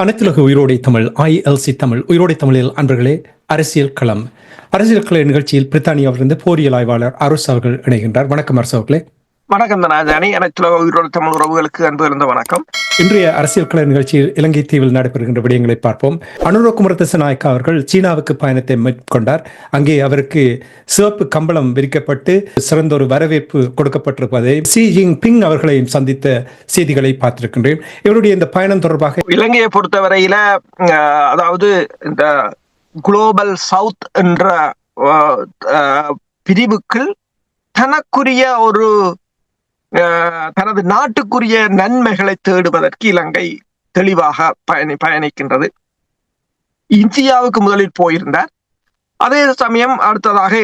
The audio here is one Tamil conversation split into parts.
அனைத்துலக உயிரோடை தமிழ் ILC தமிழ் உயிரோடை தமிழில் அன்பர்களே, அரசியல் களம் நிகழ்ச்சியில் பிரித்தானியாவிலிருந்து போரியல் ஆய்வாளர் அரசு அவர்கள் இணைகின்றார். வணக்கம் அரசு அவர்களே. வணக்கம் தனாஜானி. அனைத்துலக உயிரோடு தமிழ் உறவுகளுக்கு அன்பு இருந்த வணக்கம். இன்றைய அரசியல் கள நிகழ்ச்சியில் இலங்கை தீவில் நடைபெறுகின்ற விடயங்களை பார்ப்போம். அனுர குமார திசாநாயக்கா அவர்கள் சீனாவுக்கு பயணத்தை மேற்கொண்டார். அங்கே அவருக்கு சிவப்பு கம்பளம் விரிக்கப்பட்டு சிறந்த ஒரு வரவேற்பு கொடுக்கப்பட்டிருப்பதை ஷி ஜின்பிங் அவர்களையும் சந்தித்த செய்திகளை பார்த்திருக்கின்றேன். இவருடைய இந்த பயணம் தொடர்பாக இலங்கையை பொறுத்தவரையில அதாவது இந்த குளோபல் சவுத் என்ற பிரிவுக்குள் தனக்குரிய ஒரு தனது நாட்டுக்குரிய நன்மைகளை தேடுவதற்கு இலங்கை தெளிவாக பயணிக்கின்றது. இந்தியாவுக்கு முதலில் போயிருந்தார். அதே சமயம் அடுத்ததாக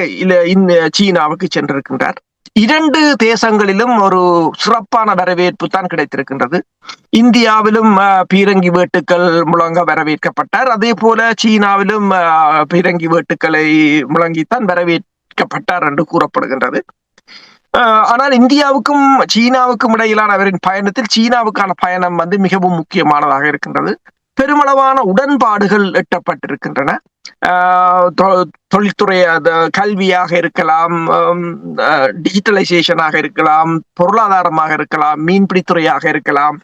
சீனாவுக்கு சென்றிருக்கின்றார். இரண்டு தேசங்களிலும் ஒரு சிறப்பான வரவேற்பு தான் கிடைத்திருக்கின்றது. இந்தியாவிலும் பீரங்கி வேட்டுக்கள் முழங்க வரவேற்கப்பட்டார். அதே போல சீனாவிலும் பீரங்கி வேட்டுக்களை முழங்கித்தான் வரவேற்கப்பட்டார் என்று கூறப்படுகின்றது. ஆனால் இந்தியாவுக்கும் சீனாவுக்கும் இடையிலான அவரின் பயணத்தில் சீனாவுக்கான பயணம் மிகவும் முக்கியமானதாக இருக்கின்றது. பெருமளவான உடன்பாடுகள் எட்டப்பட்டிருக்கின்றன. தொழில்துறை, கல்வியாக இருக்கலாம், டிஜிட்டலைசேஷனாக இருக்கலாம், பொருளாதாரமாக இருக்கலாம், மீன்பிடித்துறையாக இருக்கலாம்,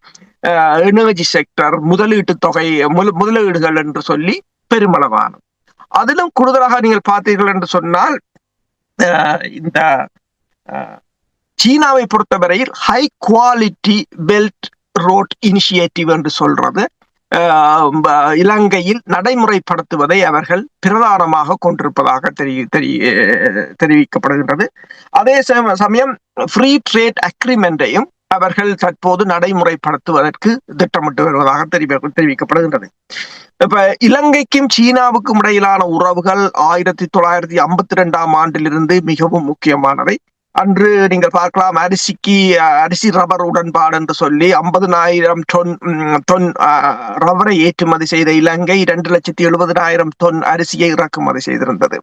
எனர்ஜி செக்டர், முதலீட்டு தொகை, முதலீடுகள் என்று சொல்லி பெருமளவான. அதிலும் கூடுதலாக நீங்கள் பார்த்தீர்கள் என்று சொன்னால், இந்த சீனாவை பொறுத்தவரையில் high quality belt road initiative என்று சொல்றது இலங்கையில் நடைமுறைப்படுத்துவதை அவர்கள் பிரதானமாக கொண்டிருப்பதாக தெரிவிக்கப்படுகின்றது. அதே சமயம் ஃப்ரீ ட்ரேட் அக்ரிமெண்டையும் அவர்கள் தற்போது நடைமுறைப்படுத்துவதற்கு திட்டமிட்டு வருவதாக தெரிவிக்கப்படுகின்றது. இப்ப இலங்கைக்கும் சீனாவுக்கும் இடையிலான உறவுகள் 1952ஆம் ஆண்டிலிருந்து மிகவும் முக்கியமானவை. அன்று நீங்கள் பார்க்கலாம், அரிசி ரப்பர் உடன்பாடு என்று சொல்லி 50,000 தொன் ரப்பரை ஏற்றுமதி செய்த இலங்கை 2,70,000 தொன் அரிசியை இறக்குமதி செய்திருந்தது.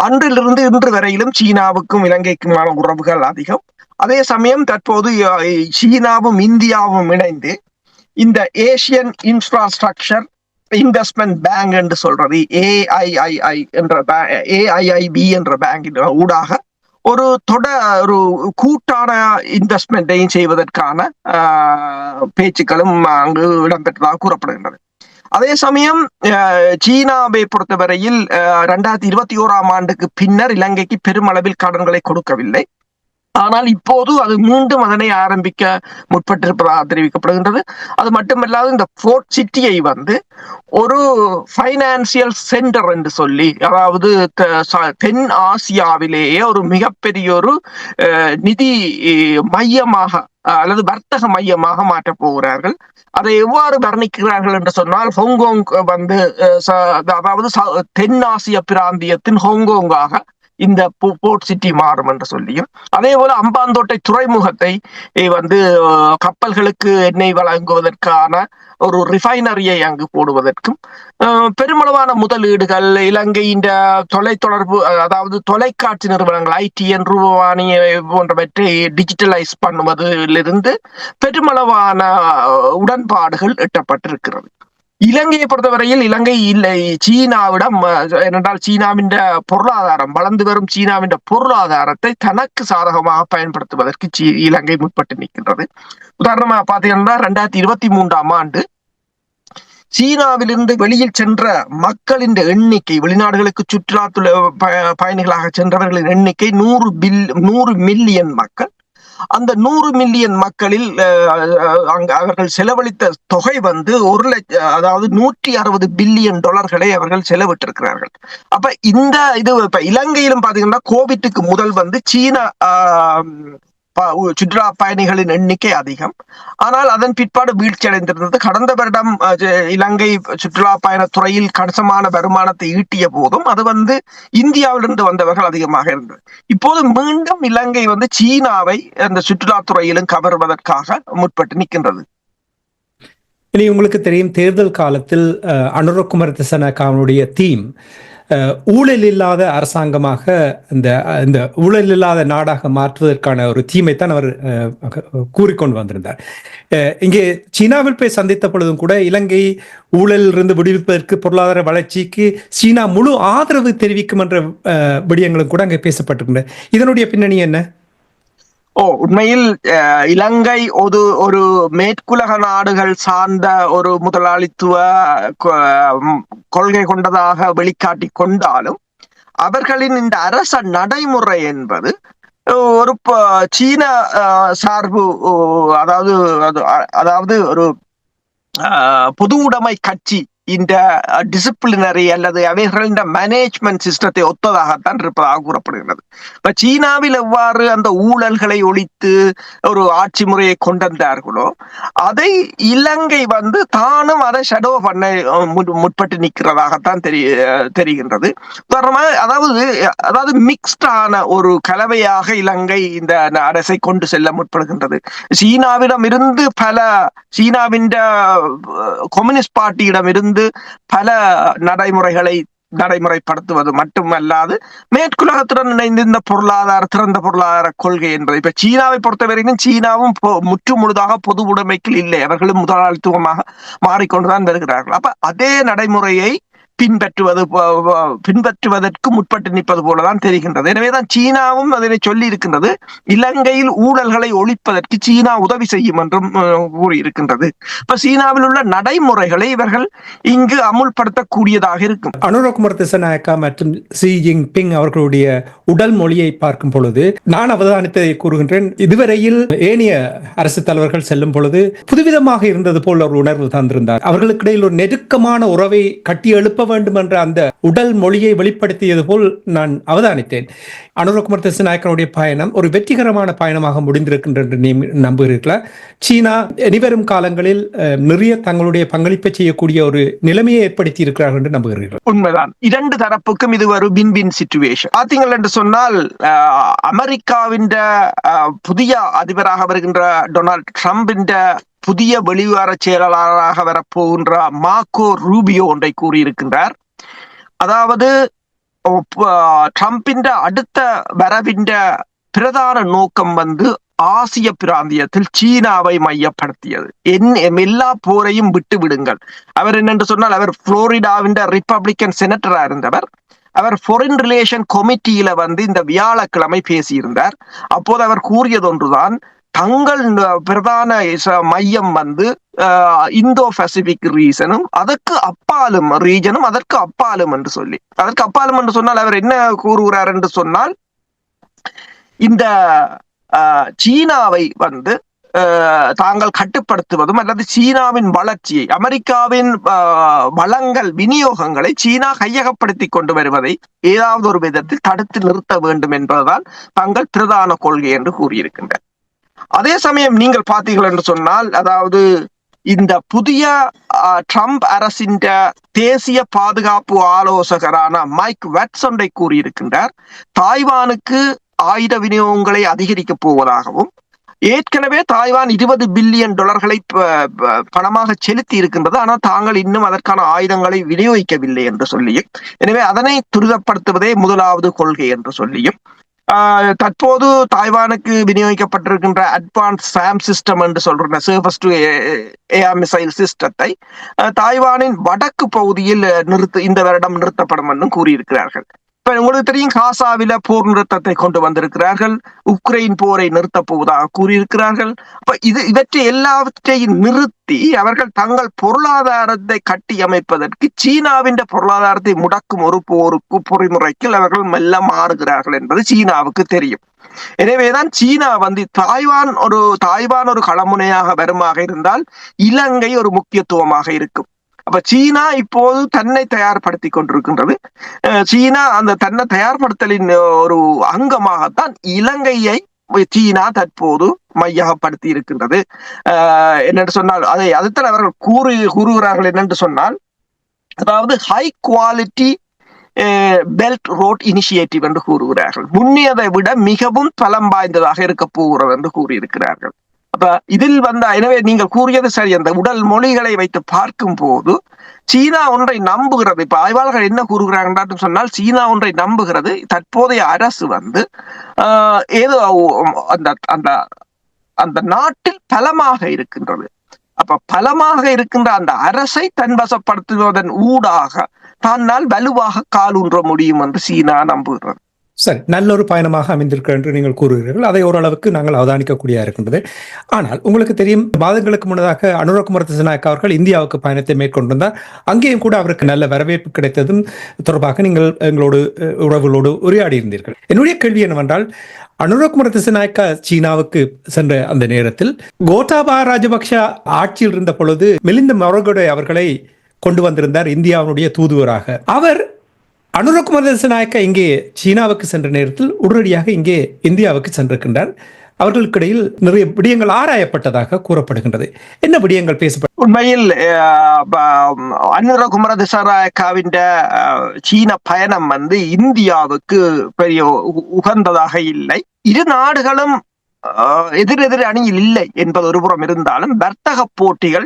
அன்றிலிருந்து இன்று வரையிலும் சீனாவுக்கும் இலங்கைக்குமான உறவுகள் அதிகம். அதே சமயம் தற்போது சீனாவும் இந்தியாவும் இணைந்து இந்த ஏசியன் இன்ஃப்ராஸ்ட்ரக்சர் இன்வெஸ்ட்மெண்ட் பேங்க் என்று சொல்றது AIIB என்ற பேங்கின் ஊடாக ஒரு கூட்டான இன்வெஸ்ட்மெண்ட்டையும் செய்வதற்கான பேச்சுக்களும் அங்கு இடம்பெற்றதாக கூறப்படுகின்றது. அதே சமயம் சீனாவை பொறுத்தவரையில் 2021ஆம் ஆண்டுக்கு பின்னர் இலங்கைக்கு பெருமளவில் கடன்களை கொடுக்கவில்லை. ஆனால் இப்போது அது மீண்டும் அதனை ஆரம்பிக்க முற்பட்டிருப்பதாக தெரிவிக்கப்படுகின்றது. அது மட்டுமல்லாது இந்த போர்ட் சிட்டியை ஒரு ஃபைனான்சியல் சென்டர் என்று சொல்லி, அதாவது தென் ஆசியாவிலேயே ஒரு மிகப்பெரிய ஒரு நிதி மையமாக அல்லது வர்த்தக மையமாக மாற்றப் போகிறார்கள். அதை எவ்வாறு வர்ணிக்கிறார்கள் என்று சொன்னால், ஹாங்காங் அதாவது தென் ஆசிய பிராந்தியத்தின் ஹாங்காங்காக இந்த போர்ட் சிட்டி மாறும் என்று சொல்லியும், அதே போல அம்பாந்தோட்டை துறைமுகத்தை கப்பல்களுக்கு எண்ணெய் வழங்குவதற்கான ஒரு ரிஃபைனரியை அங்கு போடுவதற்கும் பெருமளவான முதலீடுகள், இலங்கையின் தொலைத்தொடர்பு அதாவது தொலைக்காட்சி நிறுவனங்கள் ITN ரூபவாணி போன்றவற்றை டிஜிட்டலைஸ் பண்ணுவதிலிருந்து பெருமளவான உடன்பாடுகள் எட்டப்பட்டிருக்கிறது. இலங்கையை பொறுத்தவரையில் இலங்கை சீனாவிடம், ஏனென்றால் சீனாவின் பொருளாதாரம், வளர்ந்து வரும் சீனாவின் பொருளாதாரத்தை தனக்கு சாதகமாக பயன்படுத்துவதற்கு இலங்கை முற்பட்டு நிற்கின்றது. உதாரணமாக பார்த்தீங்கன்னா 2023ஆம் ஆண்டு சீனாவிலிருந்து வெளியில் சென்ற மக்களின் எண்ணிக்கை, வெளிநாடுகளுக்கு சுற்றுலா பயணிகளாக சென்றவர்களின் எண்ணிக்கை 100 மில்லியன் மக்கள். அந்த 100 மில்லியன் மக்களில் அவர்கள் செலவழித்த தொகை அதாவது 160 பில்லியன் டாலர்களை அவர்கள் செலவிட்டிருக்கிறார்கள். அப்ப இந்த இது இப்ப இலங்கையிலும் பாத்தீங்கன்னா கோவிட்டுக்கு முதல் சீனா சுற்றுலா பயணிகளின் எண்ணிக்கை அதிகம். ஆனால் அதன் பிற்பாடு வீழ்ச்சி அடைந்திருந்தது. கடந்த வருடம் இலங்கை சுற்றுலா பயணத்துறையில் கணிசமான வருமானத்தை ஈட்டிய போதும் அது இந்தியாவிலிருந்து வந்தவர்கள் அதிகமாக இருந்தது. இப்போது மீண்டும் இலங்கை சீனாவை அந்த சுற்றுலாத்துறையிலும் கவர்வதற்காக முற்பட்டு நிற்கின்றது. இனி உங்களுக்கு தெரியும், தேர்தல் காலத்தில் அனுரகுமார திசாநாயக்காவுடைய தீம் ஊழல் இல்லாத அரசாங்கமாக இந்த ஊழல் இல்லாத நாடாக மாற்றுவதற்கான ஒரு தீமை தான் அவர் கூறிக்கொண்டு வந்திருந்தார். இங்கே சீனாவில் போய் சந்தித்த பொழுதும் கூட இலங்கை ஊழலிலிருந்து விடுவிப்பதற்கு, பொருளாதார வளர்ச்சிக்கு சீனா முழு ஆதரவு தெரிவிக்கும் என்ற விடயங்களும் கூட அங்கே பேசப்பட்டிருக்கின்றன. இதனுடைய பின்னணி என்ன? உண்மையில் இலங்கை ஒரு மேற்குலக நாடுகள் சார்ந்த ஒரு முதலாளித்துவ கொள்கை கொண்டதாக வெளிக்காட்டி கொண்டாலும் அவர்களின் இந்த அரச நடைமுறை என்பது ஒரு சீன சார்பு, அதாவது ஒரு பொது உடைமை கட்சி இந்த டிசிப்ளினரி அல்லது அவைகளின் மேனேஜ்மெண்ட் சிஸ்டத்தை ஒத்ததாகத்தான் இருப்பதாக கூறப்படுகிறது. இப்ப சீனாவில் எவ்வாறு அந்த ஊழல்களை ஒழித்து ஒரு ஆட்சி முறையை கொண்டிருந்தார்களோ அதை இலங்கை தானும் அதை ஷடோ பண்ண முற்பட்டு நிற்கிறதாகத்தான் தெரிகின்றது. அதாவது மிக்ஸ்டான ஒரு கலவையாக இலங்கை இந்த அரசை கொண்டு செல்ல முற்படுகின்றது. சீனாவின் கம்யூனிஸ்ட் பார்ட்டியிடம் இருந்து பல நடைமுறைகளை நடைமுறைப்படுத்துவது மட்டுமல்லாது மேற்குலகத்துடன் இணைந்து இந்த திறந்த பொருளாதார கொள்கை என்பது, இப்ப சீனாவை பொறுத்தவரைக்கும் சீனாவும் முற்று முழுதாக பொது உடைமைக்கு இல்லை, அவர்களும் முதலாளித்துவமாக மாறிக்கொண்டுதான் வருகிறார்கள். அப்ப அதே நடைமுறையை பின்பற்றுவதற்கு முற்பட்டு நிற்பது போலதான் தெரிகின்றது. எனவேதான் சீனாவும் அதனை சொல்லி இருக்கின்றது, இலங்கையில் ஊழல்களை ஒழிப்பதற்கு சீனா உதவி செய்யும் என்றும் கூறியிருக்கின்றது. இப்ப சீனாவில் உள்ள நடைமுறைகளை இவர்கள் இங்கு அமுல்படுத்தக்கூடியதாக இருக்கும். அனுரகுமார திசாநாயக்கா மற்றும் ஷி ஜின்பிங் அவர்களுடைய உடல் மொழியை பார்க்கும் பொழுது நான் அவதானித்ததை கூறுகின்றேன். இதுவரையில் ஏனைய அரசு தலைவர்கள் செல்லும் பொழுது புதுவிதமாக இருந்தது போல் ஒரு உணர்வு தந்திருந்தார். அவர்களுக்கிடையில் ஒரு நெருக்கமான உறவை கட்டி எழுப்ப வேண்டும் என்ற அந்த உடல் மொழியை வெளிப்படுத்தியது போல் நான் அவதானித்தேன். அனுரகுமார திசாநாயக்கனுடைய பயணம் ஒரு வெற்றிகரமான பயணமாக முடிந்திருக்கின்ற என்று நம்புகிறீர்களா? சீனா இனிவரும் காலங்களில் நிறைய தங்களுடைய பங்களிப்பை செய்யக்கூடிய ஒரு நிலைமையை ஏற்படுத்தி இருக்கிறார்கள் என்று நம்புகிறீர்கள்? உண்மைதான். இரண்டு தரப்புக்கும் இது ஒரு வின் வின் சிச்சுவேஷன். பார்த்தீங்கள் என்று சொன்னால், அமெரிக்காவின் புதிய அதிபராக வருகின்ற டொனால்ட் ட்ரம்பின் புதிய வெளிவார செயலாளராக வரப்போகின்ற மார்க்கோ ரூபியோ ஒன்றை கூறியிருக்கின்றார். அதாவது ட்ரம்பின் அடுத்த வரவின் பிரதான நோக்கம் ஆசிய பிராந்தியத்தில் சீனாவை மையப்படுத்தியது. எல்லா போரையும் விட்டு விடுங்கள். அவர் என்னென்று சொன்னால், அவர் புளோரிடாவின் ரிப்பப்ளிக்கன் செனட்டரா இருந்தவர். அவர் ஃபாரின் ரிலேஷன் கமிட்டியில இந்த வியாழக்கிழமை பேசியிருந்தார். அப்போது அவர் கூறியது ஒன்றுதான், தங்கள் பிரதான மையம் இந்தோ பசிபிக் ரீஜனும் அதற்கு அப்பாலும் ரீஜனும் அதற்கு அப்பாலும் என்று சொன்னால் அவர் என்ன கூறுகிறார் என்று சொன்னால், இந்த சீனாவை தாங்கள் கட்டுப்படுத்துவதும் அல்லது சீனாவின் வளர்ச்சியை, அமெரிக்காவின் வளங்கள் விநியோகங்களை சீனா கையகப்படுத்தி கொண்டு வருவதை ஏதாவது ஒரு விதத்தில் தடுத்து நிறுத்த வேண்டும் என்பதுதான் தங்கள் பிரதான கொள்கை என்று கூறியிருக்கின்றனர். அதே சமயம் நீங்கள் பார்த்தீர்கள் என்று சொன்னால், அதாவது இந்த புதிய ட்ரம்ப் அரசின் தேசிய பாதுகாப்பு ஆலோசகரான மைக் வாட்சன் கூறியிருக்கின்றார், தாய்வானுக்கு ஆயுத விநியோகங்களை அதிகரிக்கப் போவதாகவும், ஏற்கனவே தாய்வான் $20 பில்லியன் பணமாக செலுத்தி இருக்கின்றது, ஆனால் தாங்கள் இன்னும் அதற்கான ஆயுதங்களை விநியோகிக்கவில்லை என்று சொல்லியும், எனவே அதனை துரிதப்படுத்துவதே முதலாவது கொள்கை என்று சொல்லியும், தற்போது தாய்வானுக்கு விநியோகிக்கப்பட்டிருக்கின்ற அட்வான்ஸ் சாம் சிஸ்டம் என்று சொல்ற சர்ஃபேஸ் டு ஏர் மிசைல் சிஸ்டத்தை தாய்வானின் வடக்கு பகுதியில் இந்த வருடம் நிறுத்தப்படும் என்றும் கூறியிருக்கிறார்கள். இப்ப உங்களுக்கு தெரியும், காசாவில போர் நிறுத்தத்தை கொண்டு வந்திருக்கிறார்கள், உக்ரைன் போரை நிறுத்தப் போவதாக கூறியிருக்கிறார்கள். அப்ப இவற்றை எல்லாவற்றையும் நிறுத்தி அவர்கள் தங்கள் பொருளாதாரத்தை கட்டி அமைப்பதற்கு சீனாவின் பொருளாதாரத்தை முடக்கும் ஒரு பொறிமுறைக்கு அவர்கள் மெல்ல மாறுகிறார்கள் என்பது சீனாவுக்கு தெரியும். எனவேதான் சீனா தாய்வான் ஒரு களமுனையாக வருமாக இருந்தால் இலங்கை ஒரு முக்கியத்துவமாக இருக்கும். அப்ப சீனா இப்போது தன்னை தயார்படுத்தி கொண்டிருக்கின்றது. சீனா அந்த தன்னை தயார்படுத்தலின் ஒரு அங்கமாகத்தான் இலங்கையை சீனா தற்போது மையகப்படுத்தி இருக்கின்றது. என்னென்று சொன்னால் அதைத்தான் அவர்கள் கூறுகிறார்கள் என்னென்று சொன்னால், அதாவது high quality belt road initiative என்று கூறுகிறார்கள். முன்னியதை விட மிகவும் பலம் வாய்ந்ததாக இருக்க போகிறது என்று கூறியிருக்கிறார்கள். அப்ப இதில் எனவே நீங்கள் கூறியது சரி. அந்த உடல் மொழிகளை வைத்து பார்க்கும் போது சீனா ஒன்றை நம்புகிறது. இப்ப ஆய்வாளர்கள் என்ன கூறுகிறார்கள் சொன்னால், சீனா ஒன்றை நம்புகிறது. தற்போதைய அரசு ஏதோ அந்த அந்த அந்த நாட்டில் பலமாக இருக்கின்றது. அப்ப பலமாக இருக்கின்ற அந்த அரசை தன்வசப்படுத்துவதன் ஊடாக தன்னால் வலுவாக காலூன்ற முடியும் என்று சீனா நம்புகிறது. சரி, நல்ல ஒரு பயணமாக அமைந்திருக்க என்று நீங்கள் கூறுகிறீர்கள். அதை ஓரளவுக்கு நாங்கள் அவதானிக்கக்கூடிய இருக்கின்றது. ஆனால் உங்களுக்கு தெரியும், மாதங்களுக்கு முன்னதாக அனுர குமார திசாநாயக்க அவர்கள் இந்தியாவுக்கு பயணத்தை மேற்கொண்டிருந்தார். அங்கேயும் கூட அவருக்கு நல்ல வரவேற்பு கிடைத்ததும் தொடர்பாக நீங்கள் எங்களோடு உறவுகளோடு உரையாடி இருந்தீர்கள். என்னுடைய கேள்வி என்னவென்றால், அனுர குமார திசாநாயக்க சீனாவுக்கு சென்ற அந்த நேரத்தில் கோட்டாபய ராஜபக்ஷ ஆட்சியில் இருந்த பொழுது மிலிந்த மொரகொடே அவர்களை கொண்டு வந்திருந்தார் இந்தியாவுடைய தூதுவராக. அவர் அனுர குமார திசாநாயக்க இங்கே சீனாவுக்கு சென்ற நேரத்தில் உடனடியாக இங்கே இந்தியாவுக்கு சென்றிருக்கின்றார். அவர்களுக்கிடையில் நிறைய விடயங்கள் ஆராயப்பட்டதாக கூறப்படுகின்றது. என்ன விடயங்கள் பேசப்பட்ட? உண்மையில் அனுர குமார திசாநாயக்காவின் சீன பயணம் இந்தியாவுக்கு பெரிய உகந்ததாக இல்லை. இரு நாடுகளும் எதிரெதிர் அணியில் இல்லை என்பது ஒருபுறம் இருந்தாலும், வர்த்தக போட்டிகள்,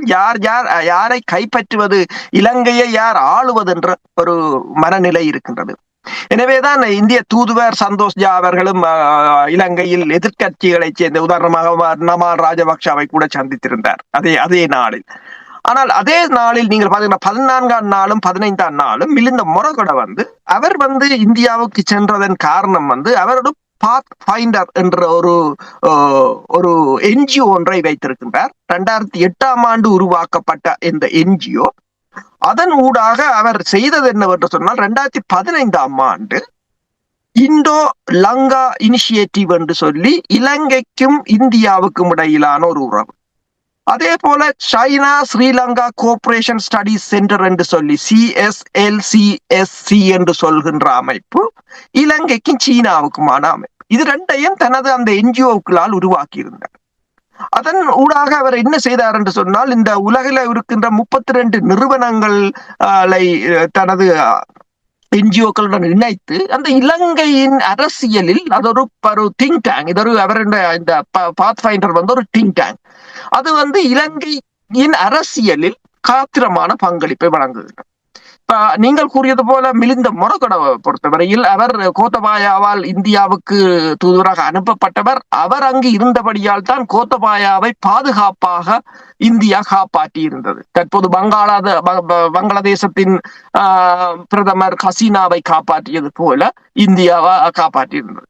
யாரை கைப்பற்றுவது, இலங்கையை யார் ஆளுவது என்ற ஒரு மனநிலை இருக்கின்றது. எனவேதான் இந்திய தூதுவர் சந்தோஷ் ஜா அவர்களும் இலங்கையில் எதிர்கட்சிகளை சேர்ந்த, உதாரணமாக நமால் ராஜபக்ஷவை கூட சந்தித்திருந்தார் அதே நாளில். ஆனால் அதே நாளில் நீங்கள் பாத்தீங்கன்னா 14ஆம் நாளும் 15ஆம் நாளும் மிலிந்த மொரகொடே அவர் இந்தியாவுக்கு சென்றதன் காரணம் அவரோட பாத் ஃபைண்டர் என்ற ஒரு என்ஜிஓ ஒன்றை வைத்திருக்கின்றார். 2008ஆம் ஆண்டு உருவாக்கப்பட்ட இந்த என்ஜிஓ, அதன் ஊடாக அவர் செய்தது என்னவென்று சொன்னால், 2015ஆம் ஆண்டு இந்தோ லங்கா இனிஷியேட்டிவ் என்று சொல்லி இலங்கைக்கும் இந்தியாவுக்கும் இடையிலான ஒரு உறவு, அதே போல China Sri Lanka cooperation studies centre என்று சொல்லி CSLCSC என்று சொல்கின்ற அமைப்பு இலங்கைக்கும் சீனாவுக்குமான அமைப்பு. இது ரெண்டையும் தனது அந்த என்ஜிஓக்களால் உருவாக்கி இருந்தார். அதன் ஊடாக அவர் என்ன செய்தார் என்று சொன்னால், இந்த உலகில் இருக்கின்ற 32 நிறுவனங்களை தனது என்ஜிஓக்களுடன் இணைத்து அந்த இலங்கையின் அரசியலில் அது ஒரு திங்க் டேங்க், அவருடைய இந்த பாத்ஃபைண்டர் ஒரு திங்க் டேங்க், அது இலங்கையின் அரசியலில் காத்திரமான பங்களிப்பை வழங்குகிறது. இப்ப நீங்கள் கூறியது போல மிலிந்த மொரகொடே பொறுத்தவரையில் அவர் கோத்தபாயாவால் இந்தியாவுக்கு தூதுவராக அனுப்பப்பட்டவர். அவர் அங்கு இருந்தபடியால் தான் கோத்தபாயாவை பாதுகாப்பாக இந்தியா காப்பாற்றி இருந்தது. தற்போது வங்காளதேசத்தின் பிரதமர் ஹசீனாவை காப்பாற்றியது போல இந்தியாவை காப்பாற்றி இருந்தது.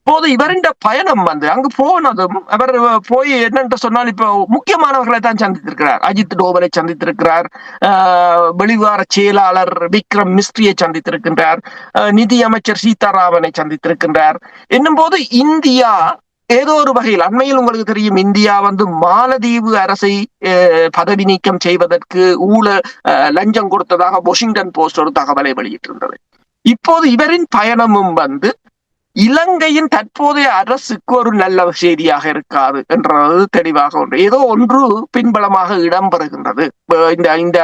இப்போது இவரின் பயணம் அங்கு போனதும், அவர் போய் என்னென்று சொன்னால், இப்போ முக்கியமானவர்களை தான் சந்தித்திருக்கிறார். அஜித் டோவலை சந்தித்திருக்கிறார், வெளிவார செயலாளர் விக்ரம் மிஸ்ரியை சந்தித்திருக்கின்றார், நிதி அமைச்சர் சீதாராமனை சந்தித்திருக்கின்றார். என்னும் போது இந்தியா ஏதோ ஒரு வகையில், அண்மையில் உங்களுக்கு தெரியும், இந்தியா மாலதீவு அரசை பதவி நீக்கம் செய்வதற்கு லஞ்சம் கொடுத்ததாக வாஷிங்டன் போஸ்ட் ஒரு தகவலை வெளியிட்டிருந்தது. இப்போது இவரின் பயணமும் இலங்கையின் தற்போதைய அரசுக்கு ஒரு நல்ல செய்தியாக இருக்காது என்றது தெளிவாக ஒன்று. ஏதோ ஒன்று பின்பலமாக இடம்பெறுகின்றது இந்த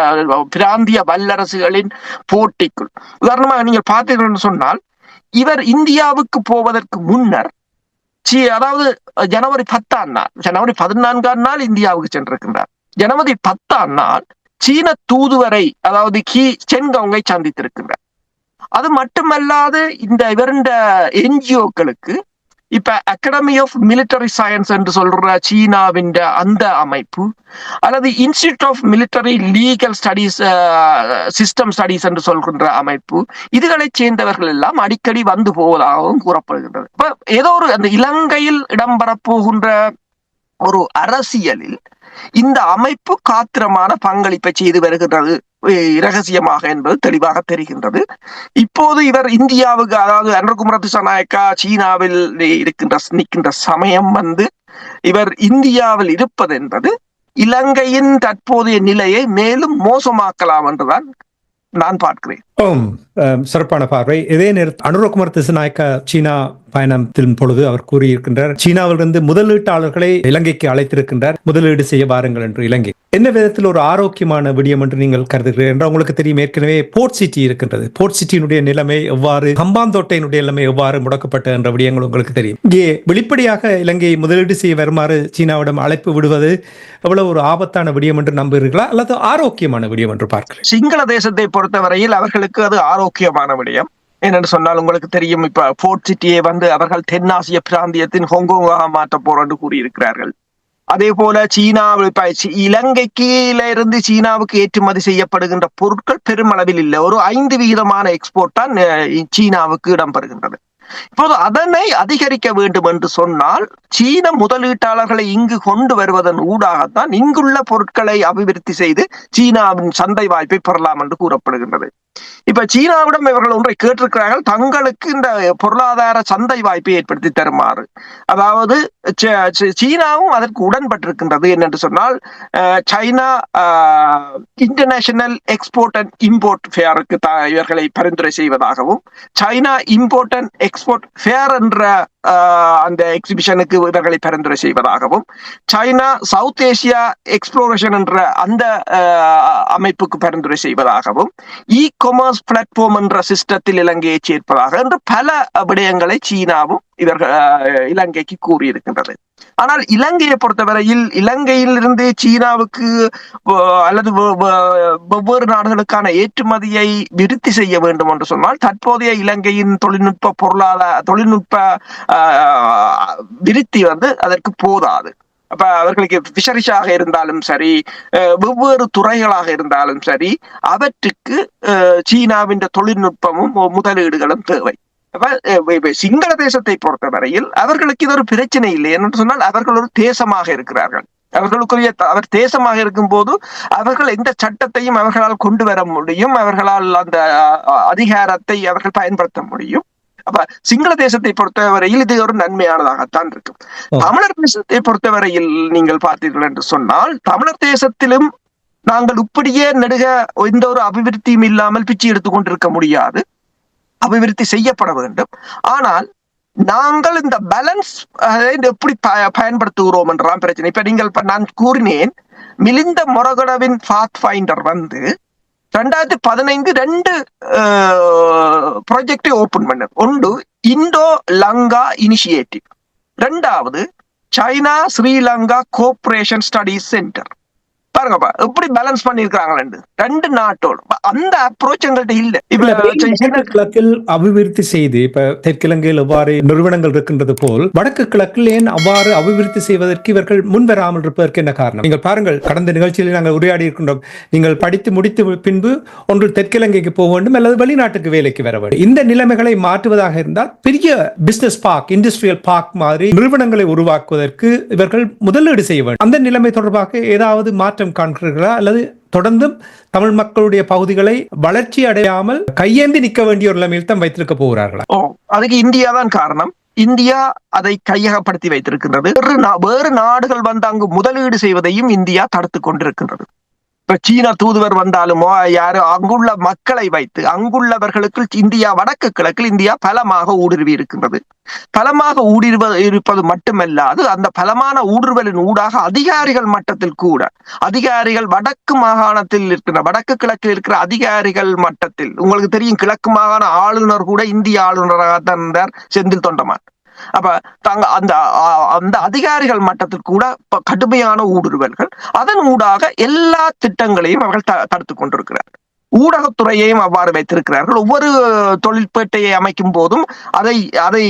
பிராந்திய வல்லரசுகளின் போட்டிக்குள். உதாரணமாக நீங்கள் பார்த்தீர்கள் சொன்னால், இவர் இந்தியாவுக்கு போவதற்கு முன்னர், அதாவது ஜனவரி 10ஆம் நாள், ஜனவரி 14ஆம் நாள் இந்தியாவுக்கு சென்றிருக்கின்றார். ஜனவரி 10ஆம் நாள் சீன தூதுவரை, அதாவது கி சென்கோங்கை சந்தித்திருக்கின்றார். அது மட்டுமல்லாது இவருடைய என்ஜிஓக்களுக்கு இப்ப அகாடமி ஆஃப் மிலிட்டரி சயின்ஸ் என்று சொல்ற சீனாவின் அந்த அமைப்பு, அல்லது institute of military legal studies system studies என்று சொல்கின்ற அமைப்பு, இதுகளை சேர்ந்தவர்கள் எல்லாம் அடிக்கடி போவதாகவும் கூறப்படுகின்றது. இப்ப ஏதோ அந்த இலங்கையில் இடம்பெறப் போகின்ற ஒரு அரசியலில் இந்த அமைப்பு காத்திரமான பங்களிப்பை செய்து வருகின்றது இரகசியமாக என்பது தெளிவாக தெரிகின்றது. இப்போது இவர் இந்தியாவுக்கு, அதாவது அனுர குமார திசாநாயக்கா சீனாவில் நிற்கின்ற சமயம் இவர் இந்தியாவில் இருப்பது என்பது இலங்கையின் தற்போதைய நிலையை மேலும் மோசமாக்கலாம் என்றுதான் நான் பார்க்கிறேன். சிறப்பான பார்வை. இதே நேரத்தில் அனுரகுமார திசாநாயக்க சீனா பயணத்தின் பொழுது அவர் கூறியிருக்கின்றார், சீனாவிலிருந்து முதலீட்டாளர்களை இலங்கைக்கு அழைத்திருக்கின்றார், முதலீடு செய்ய வாருங்கள் என்று. இலங்கை என்ன விதத்தில் ஒரு ஆரோக்கியமான விடயம் என்று நீங்கள் கருதுகிறீர்கள் என்று உங்களுக்கு தெரியும். ஏற்கனவே போர்ட் சிட்டி இருக்கின்றது. போர்ட் சிட்டியினுடைய நிலைமை எவ்வாறு, ஹம்பாந்தோட்டையினுடைய நிலைமை எவ்வாறு முடக்கப்பட்ட என்ற விடயங்கள் உங்களுக்கு தெரியும். இங்கே வெளிப்படையாக இலங்கை முதலீடு செய்ய வருமாறு சீனாவிடம் அழைப்பு விடுவது எவ்வளவு ஒரு ஆபத்தான விடயம் என்று நம்புகிறீர்களா, அல்லது ஆரோக்கியமான விடயம் என்று பார்க்கிறேன்? சிங்கள தேசத்தை பொறுத்தவரையில் அவர்களுக்கு அது ஆரோக்கியமான விடயம். என்னென்னு சொன்னால் உங்களுக்கு தெரியும், இப்ப போர்ட் சிட்டியை அவர்கள் தென்னாசிய பிராந்தியத்தின் ஹாங்காங்காக மாற்ற போறோம் என்று கூறியிருக்கிறார்கள். அதே போல இலங்கையில இருந்து சீனாவுக்கு ஏற்றுமதி செய்யப்படுகின்ற பொருட்கள் பெருமளவில் இல்லை. ஒரு 5% எக்ஸ்போர்ட் தான் சீனாவுக்கு இடம்பெறுகின்றது. இப்போது அதனை அதிகரிக்க வேண்டும் என்று சொன்னால் சீன முதலீட்டாளர்களை இங்கு கொண்டு வருவதன் ஊடாகத்தான் இங்குள்ள பொருட்களை அபிவிருத்தி செய்து சீனாவின் சந்தை வாய்ப்பை பெறலாம் என்று கூறப்படுகின்றது. இப்ப சீனாவிடம் இவர்கள் ஒன்றை கேட்டிருக்கிறார்கள், தங்களுக்கு இந்த பொருளாதார சந்தை வாய்ப்பை ஏற்படுத்தி தருமாறு. அதாவது சீனாவும் அதற்கு உடன்பட்டிருக்கின்றது. என்னென்று சொன்னால் China international export and import ஃபேருக்கு இவர்களை பரிந்துரை செய்வதாகவும், China import and export fair என்ற அந்த எக்ஸிபிஷனுக்கு இவர்களை பரிந்துரை செய்வதாகவும், சைனா சவுத் ஏசியா எக்ஸ்ப்ளோரேஷன் என்ற அந்த அமைப்புக்கு பரிந்துரை செய்வதாகவும், இ காமர்ஸ் பிளாட்ஃபார்ம் என்ற சிஸ்டத்தில் இலங்கையை சேர்ப்பதாக என்று பல விடயங்களை சீனாவும் இவர்கள் இலங்கைக்கு கூறியிருக்கின்றது. ஆனால் இலங்கையை பொறுத்தவரையில் இலங்கையிலிருந்து சீனாவுக்கு அல்லது வெவ்வேறு நாடுகளுக்கான ஏற்றுமதியை விருத்தி செய்ய வேண்டும் என்று சொன்னால் தற்போதைய இலங்கையின் தொழில்நுட்ப விருத்தி அதற்கு போதாது. அப்ப அவர்களுக்கு பிஷரிஸாக இருந்தாலும் சரி, வெவ்வேறு துறைகளாக இருந்தாலும் சரி, அவற்றுக்கு சீனாவின் தொழில்நுட்பமும் முதலீடுகளும் தேவை. சிங்கள தேசத்தை பொறுத்தவரையில் அவர்களுக்கு இது ஒரு பிரச்சனை இல்லை. என்று சொன்னால் அவர்கள் ஒரு தேசமாக இருக்கிறார்கள். அவர் தேசமாக இருக்கும் போது அவர்கள் எந்த சட்டத்தையும் அவர்களால் கொண்டு வர முடியும், அவர்களால் அந்த அதிகாரத்தை அவர்கள் பயன்படுத்த முடியும். அப்ப சிங்கள தேசத்தை பொறுத்தவரையில் இது ஒரு நன்மையானதாகத்தான் இருக்கும். தமிழர் தேசத்தை பொறுத்தவரையில் நீங்கள் பார்த்தீர்கள் என்று சொன்னால் தமிழர் தேசத்திலும் நாங்கள் இப்படியே நெடுக எந்த ஒரு அபிவிருத்தியும் இல்லாமல் பிச்சை எடுத்துக் கொண்டிருக்க முடியாது. அபிவிருத்தி செய்யப்பட வேண்டும். ஆனால் நாங்கள் இந்த பேலன்ஸ் எப்படி பயன்படுத்துகிறோம் என்றான் பிரச்சனை. இப்ப நான் கூறினேன், மிலிந்த மொரகடவின் பாத் ஃபைண்டர் 2015 2 ப்ராஜெக்டை ஓபன் பண்ண. ஒன்று இந்தோ லங்கா இனிஷியேட்டிவ், 2வது China Sri Lanka cooperation studies centre. பாருங்கப்பா எப்படி பேலன்ஸ் பண்ணிருக்காங்க ரெண்டு நாட்டோடு. அந்த அப்ரோச் எங்கள்கிட்ட இல்ல. இப்ப கிழக்கில் அபிவிருத்தி செய்து இப்ப தெற்கிழங்கையில் எவ்வாறு நிறுவனங்கள் இருக்கின்றது போல் வடக்கு கிழக்கில் ஏன் அவ்வாறு அபிவிருத்தி செய்வதற்கு இவர்கள் முன்வராமல் இருப்பதற்கு என்ன காரணம்? நீங்கள் பாருங்கள், கடந்த நிகழ்ச்சியில் நாங்கள் உரையாடி இருக்கின்றோம். நீங்கள் படித்து முடித்து பின்பு ஒன்று தெற்கிழங்கைக்கு போக வேண்டும் அல்லது வெளிநாட்டுக்கு வேலைக்கு வர வேண்டும். இந்த நிலைமைகளை மாற்றுவதாக இருந்தால் பெரிய பிசினஸ் பார்க், இண்டஸ்ட்ரியல் பார்க் மாதிரி நிறுவனங்களை உருவாக்குவதற்கு இவர்கள் முதலீடு செய்ய வேண்டும். அந்த நிலைமை தொடர்பாக ஏதாவது மாற்றம் காண்கிறீர்களா, அல்லது தொடர்ந்தும் தமிழ் மக்களுடைய பகுதிகளை வளர்ச்சி அடையாமல் கையேந்தி நிற்க வேண்டிய ஒரு நிலைமையில் தான் வைத்திருக்க போகிறார்களா? அதுக்கு இந்தியா தான் காரணம். இந்தியா அதை கையகப்படுத்தி வைத்திருக்கின்றது. வேறு நாடுகள் அங்கு முதலீடு செய்வதையும் இந்தியா தடுத்து கொண்டிருக்கின்றது. இப்ப சீனா தூதுவர் வந்தாலுமோ யாரு அங்குள்ள மக்களை வைத்து அங்குள்ளவர்களுக்கு இந்தியா வடக்கு கிழக்கில் இந்தியா பலமாக ஊடுருவி இருக்கின்றது. பலமாக இருப்பது மட்டுமல்லாது அந்த பலமான ஊடுருவலின் ஊடாக அதிகாரிகள் மட்டத்தில் கூட, அதிகாரிகள் வடக்கு மாகாணத்தில் இருக்கிற வடக்கு கிழக்கில் இருக்கிற அதிகாரிகள் மட்டத்தில், உங்களுக்கு தெரியும் கிழக்கு மாகாண ஆளுநர் கூட இந்திய ஆளுநராகத்தான் இருந்தார், செந்தில் தொண்டமான். அப்ப அந்த அதிகாரிகள் மட்டத்தில் கூட கடுமையான ஊடுருவல்கள், அதன் ஊடாக எல்லா திட்டங்களையும் அவர்கள் தடுத்துக் கொண்டிருக்கிறார்கள். ஊடகத்துறையையும் அவ்வாறு வைத்திருக்கிறார்கள். ஒவ்வொரு தொழிற்பேட்டையை அமைக்கும் போதும் அதை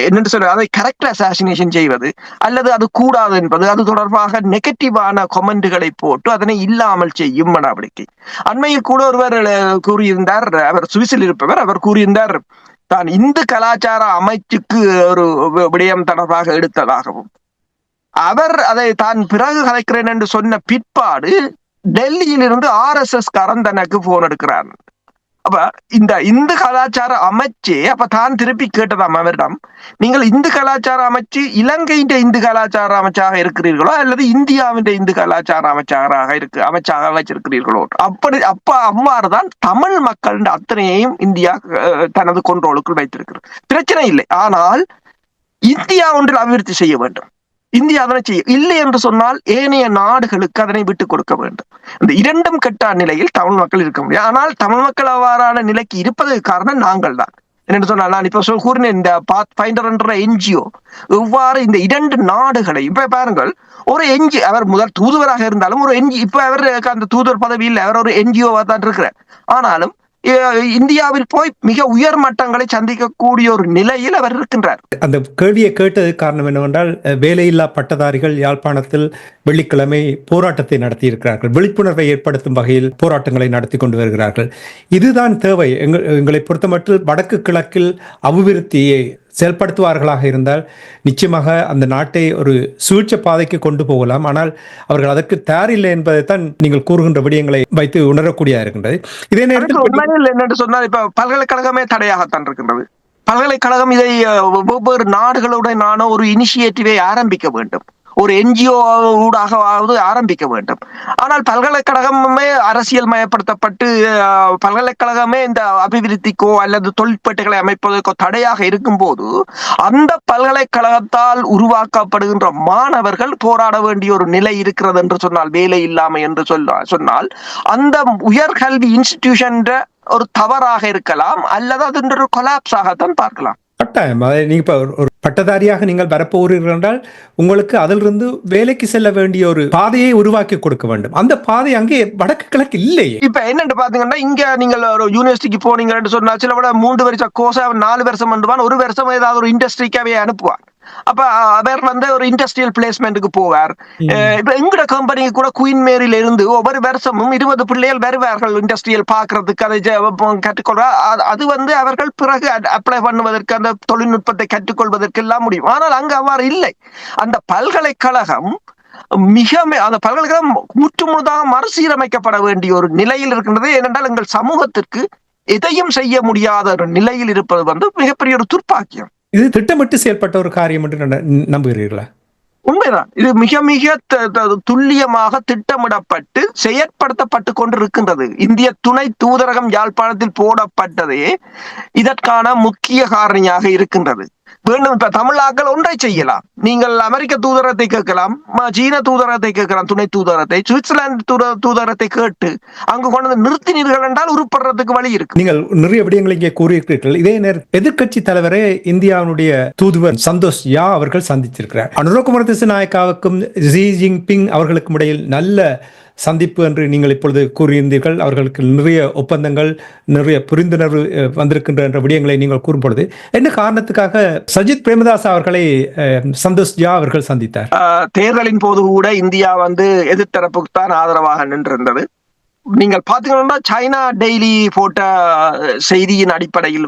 என்னென்று சொல்ல, அதை கரெக்ட் அசாசினேஷன் செய்வது அல்லது அது கூடாது என்பது, அது தொடர்பாக நெகட்டிவான கொமெண்ட்களை போட்டு அதனை இல்லாமல் செய்யும் நடவடிக்கை. அண்மையில் கூட ஒருவர் கூறியிருந்தார், அவர் சுவிஸில் இருப்பவர், அவர் கூறியிருந்தார் தான் இந்து கலாச்சார அமைச்சுக்கு ஒரு விடயம் தொடர்பாக எடுத்ததாகவும், அவர் அதை தான் பிறகு கலைக்கிறேன் என்று சொன்ன பிற்பாடு டெல்லியில் இருந்து RSS காரன் தனக்கு போன் எடுக்கிறார். அப்ப இந்த இந்து கலாச்சார அமைச்சு அப்ப தான் திருப்பி கேட்டதாம் அவரிடம், நீங்கள் இந்து கலாச்சார அமைச்சு இலங்கையின் இந்து கலாச்சார அமைச்சாக இருக்கிறீர்களோ அல்லது இந்தியாவின் இந்து கலாச்சார அமைச்சாக வச்சிருக்கிறீர்களோ? அம்மாறுதான் தமிழ் மக்கள் அத்தனையையும் இந்தியா தனது கொண்டோளுக்குள் வைத்திருக்கிறது. பிரச்சனை இல்லை. ஆனால் இந்தியா ஒன்றில் அபிவிருத்தி செய்ய வேண்டும். இந்தியா அதனை செய்ய இல்லை என்று சொன்னால் ஏனைய நாடுகளுக்கு அதனை விட்டுக் கொடுக்க வேண்டும். இந்த இரண்டும் கெட்ட நிலையில் தமிழ் மக்கள் இருக்க முடியும். ஆனால் தமிழ் மக்கள் அவ்வாறான நிலைக்கு இருப்பதற்கு காரணம் நாங்கள் தான். என்று சொன்னால் நான் இப்ப கூறின இந்த பாத் ஃபைண்டர் என்ற என்ஜிஓ இவ்வாறு இந்த இரண்டு நாடுகளை இப்ப பாருங்கள், ஒரு என்ஜி அவர் முதல் தூதுவராக இருந்தாலும் ஒரு என்ஜி இப்ப அவருக்கு அந்த தூதுவர் பதவியில் அவர் ஒரு என்ஜிஓவா தான் இருக்கிறார். ஆனாலும் இந்தியாவில் போய் மிக உயர் மட்டங்களை சந்திக்கக்கூடிய ஒரு நிலையில் அவர் இருக்கின்றார். அந்த கேள்வியை கேட்டது காரணம் என்னவென்றால், வேலையில்லா பட்டதாரிகள் யாழ்ப்பாணத்தில் வெள்ளிக்கிழமை போராட்டத்தை நடத்தி இருக்கிறார்கள். விழிப்புணர்வை ஏற்படுத்தும் வகையில் போராட்டங்களை நடத்தி கொண்டு வருகிறார்கள். இதுதான் தேவை. எங்களை பொறுத்தமட்டில் வடக்கு கிழக்கில் அபிவிருத்தியை செயல்படுத்துவார்களாக இருந்தால் நிச்சயமாக அந்த நாட்டை ஒரு சூழ்ச்சி பாதைக்கு கொண்டு போகலாம். ஆனால் அவர்கள் அதற்கு தயாரில்லை என்பதைத்தான் நீங்கள் கூறுகின்ற விடயங்களை வைத்து உணரக்கூடியதாக இருக்கின்றது. இதே நேரத்தில் என்னென்று சொன்னால் இப்ப பல்கலைக்கழகமே தடையாகத்தான் இருக்கின்றது. பல்கலைக்கழகம் இதை ஒவ்வொரு நாடுகளுடனான ஒரு இனிஷியேட்டிவை ஆரம்பிக்க வேண்டும், ஒரு என்ஜிஓ ஊடாகவாவது ஆரம்பிக்க வேண்டும். ஆனால் பல்கலைக்கழகமே அரசியல் மயப்படுத்தப்பட்டு பல்கலைக்கழகமே இந்த அபிவிருத்திக்கோ அல்லது தொழிற்பேட்டைகளை அமைப்பதற்கோ தடையாக இருக்கும் போது அந்த பல்கலைக்கழகத்தால் உருவாக்கப்படுகின்ற மாணவர்கள் போராட வேண்டிய ஒரு நிலை இருக்கிறது என்று சொன்னால், வேலை இல்லாமை என்று சொன்னால் அந்த உயர்கல்வி இன்ஸ்டிடியூஷன் ஒரு தவறாக இருக்கலாம் அல்லது அது ஒரு கொலாப்ஸாகத்தான் பார்க்கலாம். கட்டாயம். நீங்க இப்ப ஒரு பட்டதாரியாக நீங்கள் வரப்போகிறீர்கள் என்றால் உங்களுக்கு அதிலிருந்து வேலைக்கு செல்ல வேண்டிய ஒரு பாதையை உருவாக்கி கொடுக்க வேண்டும். அந்த பாதை அங்கே வடக்கு கிழக்கு இல்லை. இப்ப என்னன்னு பாத்தீங்கன்னா, இங்க நீங்கள் ஒரு யூனிவர்சிட்டிக்கு போனீங்கன்னு சொன்னா சில விட 3 வருஷம் கோர்ஸ் 4 வருஷம் பண்ணுவான், ஒரு வருஷம் ஏதாவது ஒரு இண்டஸ்ட்ரிக்காவே அனுப்புவான். அப்ப அவர் ஒரு இண்டஸ்ட்ரியல் பிளேஸ்மெண்ட்டுக்கு போவார். இப்ப எங்கட கம்பெனிக்கு கூட குயின் மேரியில இருந்து ஒவ்வொரு வருஷமும் 20 பிள்ளைகள் வருவார்கள் இண்டஸ்ட்ரியல் பாக்குறதுக்கு, அதை கற்றுக்கொள்ள. அது அவர்கள் பிறகு அப்ளை பண்ணுவதற்கு அந்த தொழில்நுட்பத்தை கற்றுக்கொள்வதற்கு எல்லாம் முடியும். ஆனால் அங்கு அவ்வாறு இல்லை. அந்த பல்கலைக்கழகம் அந்த பல்கலைக்கழகம் முற்றுமுழுதாக மறுசீரமைக்கப்பட வேண்டிய ஒரு நிலையில் இருக்கின்றது. ஏனென்றால் எங்கள் சமூகத்திற்கு எதையும் செய்ய முடியாத ஒரு நிலையில் இருப்பது மிகப்பெரிய ஒரு துர்ப்பாக்கியம். இது திட்டமிட்டு செயல்பட்ட ஒரு காரியம் என்று நம்புகிறீர்களா? உண்மைதான். இது மிக மிக துல்லியமாக திட்டமிடப்பட்டு செயற்படுத்தப்பட்டு கொண்டிருக்கின்றது. இந்திய துணை தூதரகம் யாழ்ப்பாணத்தில் போடப்பட்டதே இதற்கான முக்கிய காரணியாக இருக்கின்றது. வேண்டும் இப்ப தமிழாக்கள் ஒன்றை செய்யலாம். நீங்கள் அமெரிக்க தூதரத்தை கேட்கலாம், சீன தூதரத்தை கேட்கலாம், துணை தூதரத்தை, சுவிட்சர்லாந்து தூதரத்தை கேட்டு அங்கு கொண்டு நிறுத்தினீர்கள் என்றால் உருப்படுறதுக்கு வழி இருக்கு. நீங்கள் நிறைய விடயங்களை இங்கே கூறியிருக்கிறீர்கள். இதே நேரம் எதிர்க்கட்சி தலைவரை இந்தியாவுடைய தூதுவர் சந்தோஷ் யா அவர்கள் சந்தித்திருக்கிறார். அனுரகுமார திசாநாயக்காவுக்கும் ஜி ஜின்பிங் அவர்களுக்கும் இடையில் நல்ல சந்திப்பு என்று நீங்கள் இப்பொழுது கூறியிருந்தீர்கள். அவர்களுக்கு நிறைய ஒப்பந்தங்கள், நிறைய புரிந்துணர்வு வந்திருக்கின்ற என்ற விடயங்களை நீங்கள் கூறும் பொழுது என்ன காரணத்துக்காக சஜித் பிரேமதாஸ் அவர்களை சந்தோஷ் ஜா அவர்கள் சந்தித்தார்? தேர்தலின் போது கூட இந்தியா எதிர்த்தரப்புக்கு தான் ஆதரவாக நின்றிருந்தது. நீங்கள் பாத்தீங்கன்னா சைனா டெய்லி போட்ட செய்தியின் அடிப்படையில்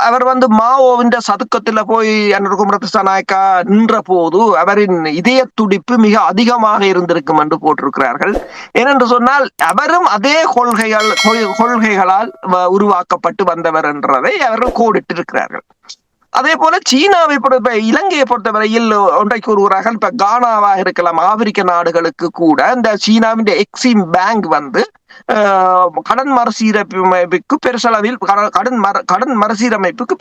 அவர் மாவோவின் சதுக்கத்துல போய் அனுரகுமார திசாநாயக்கா நின்ற போது அவரின் இதய துடிப்பு மிக அதிகமாக இருந்திருக்கும் என்று போட்டிருக்கிறார்கள். ஏனென்று சொன்னால் அவரும் அதே கொள்கைகளால் உருவாக்கப்பட்டு வந்தவர் என்றதை அவர்கள் கோடிட்டு இருக்கிறார்கள். அதே போல சீனாவை இலங்கையை பொறுத்தவரையில் ஒன்றை கூறுகிறார்கள். இப்ப கானாவாக இருக்கலாம், ஆப்பிரிக்க நாடுகளுக்கு கூட இந்த சீனாவின் எக்ஸிம் பேங்க் கடன் மறுசீரமைப்புக்கு பெருசளவில் கடன் மறுசீரமைப்புக்கு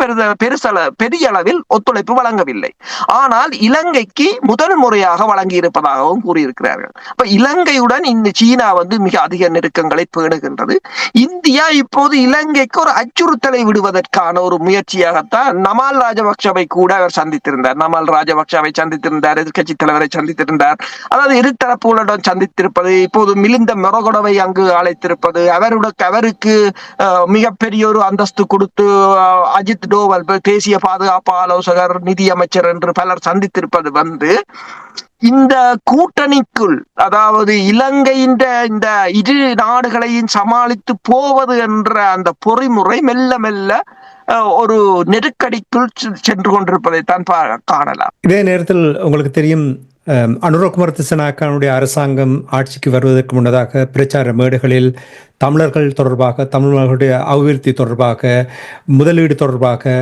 பெரிய அளவில் ஒத்துழைப்பு வழங்கவில்லை. ஆனால் இலங்கைக்கு முதல் முறையாக வழங்கி இருப்பதாகவும் கூறியிருக்கிறார்கள். அப்ப இலங்கையுடன் இந்த சீனா மிக அதிக நெருக்கங்களை பேணுகின்றது. இந்தியா இப்போது இலங்கைக்கு ஒரு அச்சுறுத்தலை விடுவதற்கான ஒரு முயற்சியாகத்தான் நமால் ராஜபக்சவை கூட அவர் சந்தித்திருந்தார். நமால் ராஜபக்சவை சந்தித்திருந்தார், எதிர்கட்சி தலைவரை சந்தித்திருந்தார். அதாவது இருதரப்புகளுடன் சந்தித்திருப்பது, இப்போது மிலிந்த மொரகொடவை அங்கு அழைத்திருப்பது, அவருக்கு மிகப்பெரிய ஒரு அந்தஸ்து கொடுத்து அஜித் டோவல் தேசிய பாதுகாப்பு ஆலோசகர், நிதி அமைச்சர் என்று பலர் சந்தித்திருப்பது இந்த கூட்டணிக்குள், அதாவது இலங்கையின் இந்த இரு நாடுகளையும் சமாளித்து போவது என்ற அந்த பொறிமுறை மெல்ல மெல்ல ஒரு நெருக்கடிக்குள் சென்று கொண்டிருப்பதைத்தான் காணலாம். இதே நேரத்தில் உங்களுக்கு தெரியும், அனுரகுமார திசாநாயக்காவுடைய அரசாங்கம் ஆட்சிக்கு வருவதற்கு முன்னதாக பிரச்சார மேடைகளில் தமிழர்கள் தொடர்பாக, தமிழர்களுடைய அபிவிருத்தி தொடர்பாக, முதலீடு தொடர்பாக,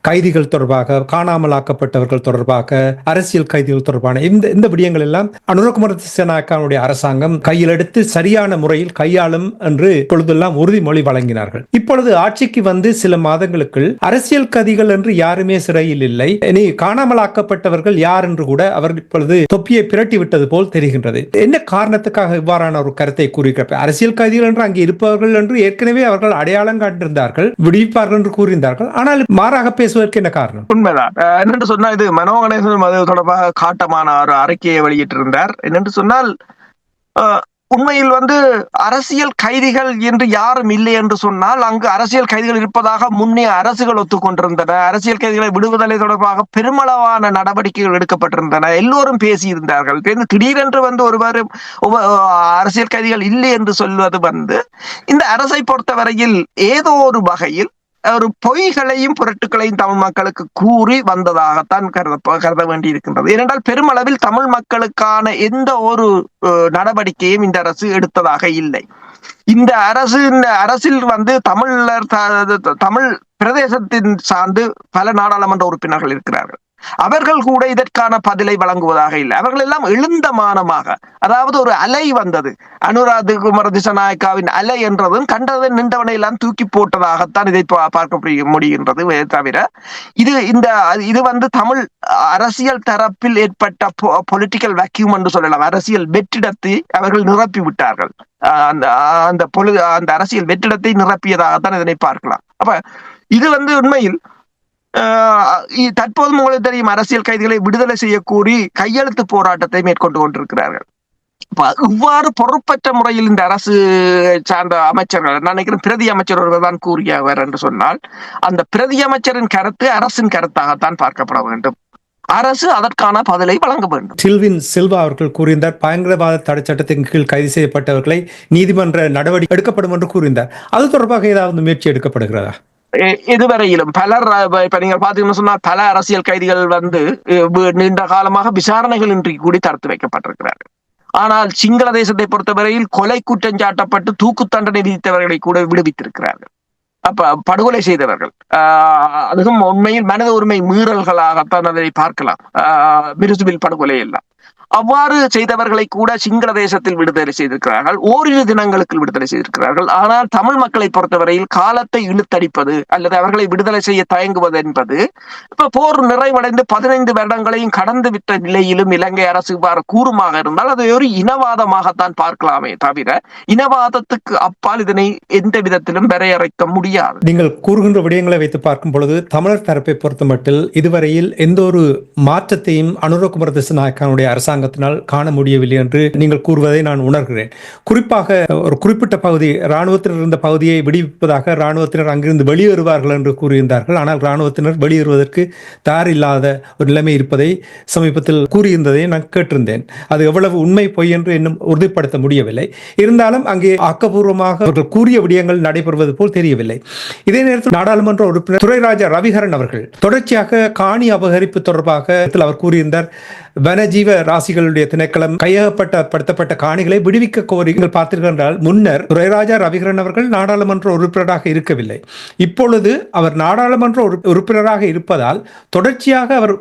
கைதிகள் தொடர்பாக, காணாமலாக்கப்பட்டவர்கள் தொடர்பாக, அரசியல் கைதிகள் தொடர்பான இந்த விடயங்கள் எல்லாம் அனுரகுமார திசாநாயக்காவுடைய அரசாங்கம் கையில் எடுத்து சரியான முறையில் கையாளும் என்று இப்பொழுதெல்லாம் உறுதிமொழி வழங்கினார்கள். இப்பொழுது ஆட்சிக்கு வந்து சில மாதங்களுக்குள் அரசியல் கைதிகள் என்று யாருமே சிறையில் இல்லை, இனி காணாமலாக்கப்பட்டவர்கள் யார் என்று கூட அவர் இப்பொழுது தொப்பியை பிரட்டி விட்டது போல் தெரிகின்றது. என்ன காரணத்துக்காக இவ்வாறான ஒரு கருத்தை கூறுகிறார்? அரசியல் கைதிகள் என்று அங்கே இருப்பவர்கள் என்று ஏற்கனவே அவர்கள் அடையாளம் காட்டியிருந்தார்கள், விடுவிப்பார்கள் என்று கூறியிருந்தார்கள். ஆனால் மாறாக பேசுவதற்கு என்ன காரணம்? உண்மைதான். என்னென்று சொன்னால் இது மனோ கணேசன் அது தொடர்பாக காட்டமான ஒரு அறிக்கையை வெளியிட்டிருந்தார். என்னென்று சொன்னால் உண்மையில் அரசியல் கைதிகள் என்று யாரும் இல்லை என்று சொன்னால் அங்கு அரசியல் கைதிகள் இருப்பதாக முன்னைய அரசுகள் ஒத்துக்கொண்டிருந்தன. அரசியல் கைதிகளை விடுவதலை தொடர்பாக பெருமளவான நடவடிக்கைகள் எடுக்கப்பட்டிருந்தன. எல்லோரும் பேசியிருந்தார்கள். திடீரென்று ஒருவர் அரசியல் கைதிகள் இல்லை என்று சொல்வது இந்த அரசை பொறுத்தவரையில் ஏதோ ஒரு வகையில் ஒரு பொய்களையும் புரட்டுகளையும் தமிழ் மக்களுக்கு கூறி வந்ததாகத்தான் கருத வேண்டி இருக்கின்றது. ஏனென்றால் பெருமளவில் தமிழ் மக்களுக்கான எந்த ஒரு நடவடிக்கையும் இந்த அரசு எடுத்ததாக இல்லை. இந்த அரசில் தமிழ் பிரதேசத்தின் சார்ந்து பல நாடாளுமன்ற உறுப்பினர்கள் இருக்கிறார்கள். அவர்கள் கூட இதற்கான பதிலை வழங்குவதாக இல்லை. அவர்கள் எல்லாம் எழுந்தமானமாக, அதாவது ஒரு அலை வந்தது, அனுராகுமார திசாநாயக்காவின் அலை என்றதும் கண்டதை நின்றவனை எல்லாம் தூக்கி போட்டதாகத்தான் இதை பார்க்க முடிகின்றது. தவிர இது தமிழ் அரசியல் தரப்பில் ஏற்பட்ட பொலிட்டிக்கல் வேக்யூம் என்று சொல்லலாம். அரசியல் வெற்றிடத்தை அவர்கள் நிரப்பி விட்டார்கள். அந்த அரசியல் வெற்றிடத்தை நிரப்பியதாகத்தான் இதனை பார்க்கலாம். அப்ப இது உண்மையில் தற்போது உங்களுக்கு தெரியும், அரசியல் கைதிகளை விடுதலை செய்யக்கூறி கையெழுத்து போராட்டத்தை மேற்கொண்டு கொண்டிருக்கிறார்கள். இவ்வாறு பொறுப்பற்ற முறையில் இந்த அரசு சார்ந்த அமைச்சர்கள், நான் நினைக்கிறேன் பிரதி அமைச்சர் ஒருவர் தான் கூறியவர் என்று சொன்னால், அந்த பிரதி அமைச்சரின் கருத்து அரசின் கருத்தாகத்தான் பார்க்கப்பட வேண்டும். அரசு அதற்கான பதிலை வழங்க வேண்டும். சில்வின் சில்வா அவர்கள் கூறியிருந்தார், பயங்கரவாத தடை சட்டத்தின் கீழ் கைது செய்யப்பட்டவர்களை நீதிமன்ற நடவடிக்கை எடுக்கப்படும் என்று கூறியிருந்தார். அது தொடர்பாக ஏதாவது முயற்சி எடுக்கப்படுகிறதா? இதுவரையிலும் பலர், இப்ப நீங்க பாத்தீங்கன்னு சொன்னா, பல அரசியல் கைதிகள் நீண்ட காலமாக விசாரணைகள் இன்றி கூடி தடுத்து வைக்கப்பட்டிருக்கிறார்கள். ஆனால் சிங்கள தேசத்தை பொறுத்தவரையில் கொலை குற்றம் சாட்டப்பட்டு தூக்கு தண்டனை விதித்தவர்களை கூட விடுவித்திருக்கிறார்கள். அப்ப படுகொலை செய்தவர்கள், அதுவும் உண்மையில் மனித உரிமை மீறல்களாகத்தான் அதை பார்க்கலாம். மிருசுவில் படுகொலை எல்லாம் அவ்வாறு செய்தவர்களை கூட சிங்கள தேசத்தில் விடுதலை செய்திருக்கிறார்கள். ஓரிரு தினங்களுக்கு விடுதலை செய்திருக்கிறார்கள். ஆனால் தமிழ் மக்களை பொறுத்தவரையில் காலத்தை இழுத்தடிப்பது அல்லது அவர்களை விடுதலை செய்ய தயங்குவது என்பது இப்ப போர் நிறைவடைந்து 15 வருடங்களையும் கடந்து விட்ட நிலையிலும் இலங்கை அரசு இவ்வாறு கூறுமாக இருந்தால் அது ஒரு இனவாதமாகத்தான் பார்க்கலாமே தவிர இனவாதத்துக்கு அப்பால் இதனை எந்த விதத்திலும் வரையறைக்க முடியாது. நீங்கள் கூறுகின்ற விடயங்களை வைத்து பார்க்கும் பொழுது தமிழர் தரப்பை பொறுத்த மட்டில் இதுவரையில் எந்த ஒரு மாற்றத்தையும் அனுரகுமார திசாநாயக்காவுடைய அரசாங்கத்தினால் காண முடியவில்லை என்று நீங்கள் கூறுவதை நான் உணர்கிறேன். குறிப்பாக ஒரு குறிப்பிட்ட பகுதி, இராணுவத்தினர் இருந்த பகுதியை விடுவிப்பதாக இராணுவத்தினர் அங்கிருந்து வெளியேறுவார்கள் என்று கூறியிருந்தார்கள். ஆனால் இராணுவத்தினர் வெளியேறுவதற்கு தயாரில்லாத ஒரு நிலைமை இருப்பதை சமீபத்தில் கூறியிருந்ததை நான் கேட்டிருந்தேன். அது எவ்வளவு உண்மை பொய் என்று இன்னும் உறுதிப்படுத்த முடியவில்லை. இருந்தாலும் அங்கே ஆக்கப்பூர்வமாக அவர்கள் கூறிய விடயங்கள் நடைபெறுவது போல் தெரியவில்லை. இதே நேரத்தில் நாடாளுமன்ற உறுப்பினர் துரைராஜா ரவிகரன் அவர்கள் தொடர்ச்சியாக காணி அபகரிப்பு தொடர்பாக அவர் கூறியிருந்தார், வனஜீவ ராசிகளுடைய திணைக்களம் கையகப்படுத்தப்பட்ட காணிகளை விடுவிக்க கோரி பார்த்தீர்கள் என்றால், முன்னர் துரைராஜா ரவிகரன் அவர்கள் நாடாளுமன்ற உறுப்பினராக இருக்கவில்லை. இப்பொழுது அவர் நாடாளுமன்ற உறுப்பினராக இருப்பதால் தொடர்ச்சியாக அவர்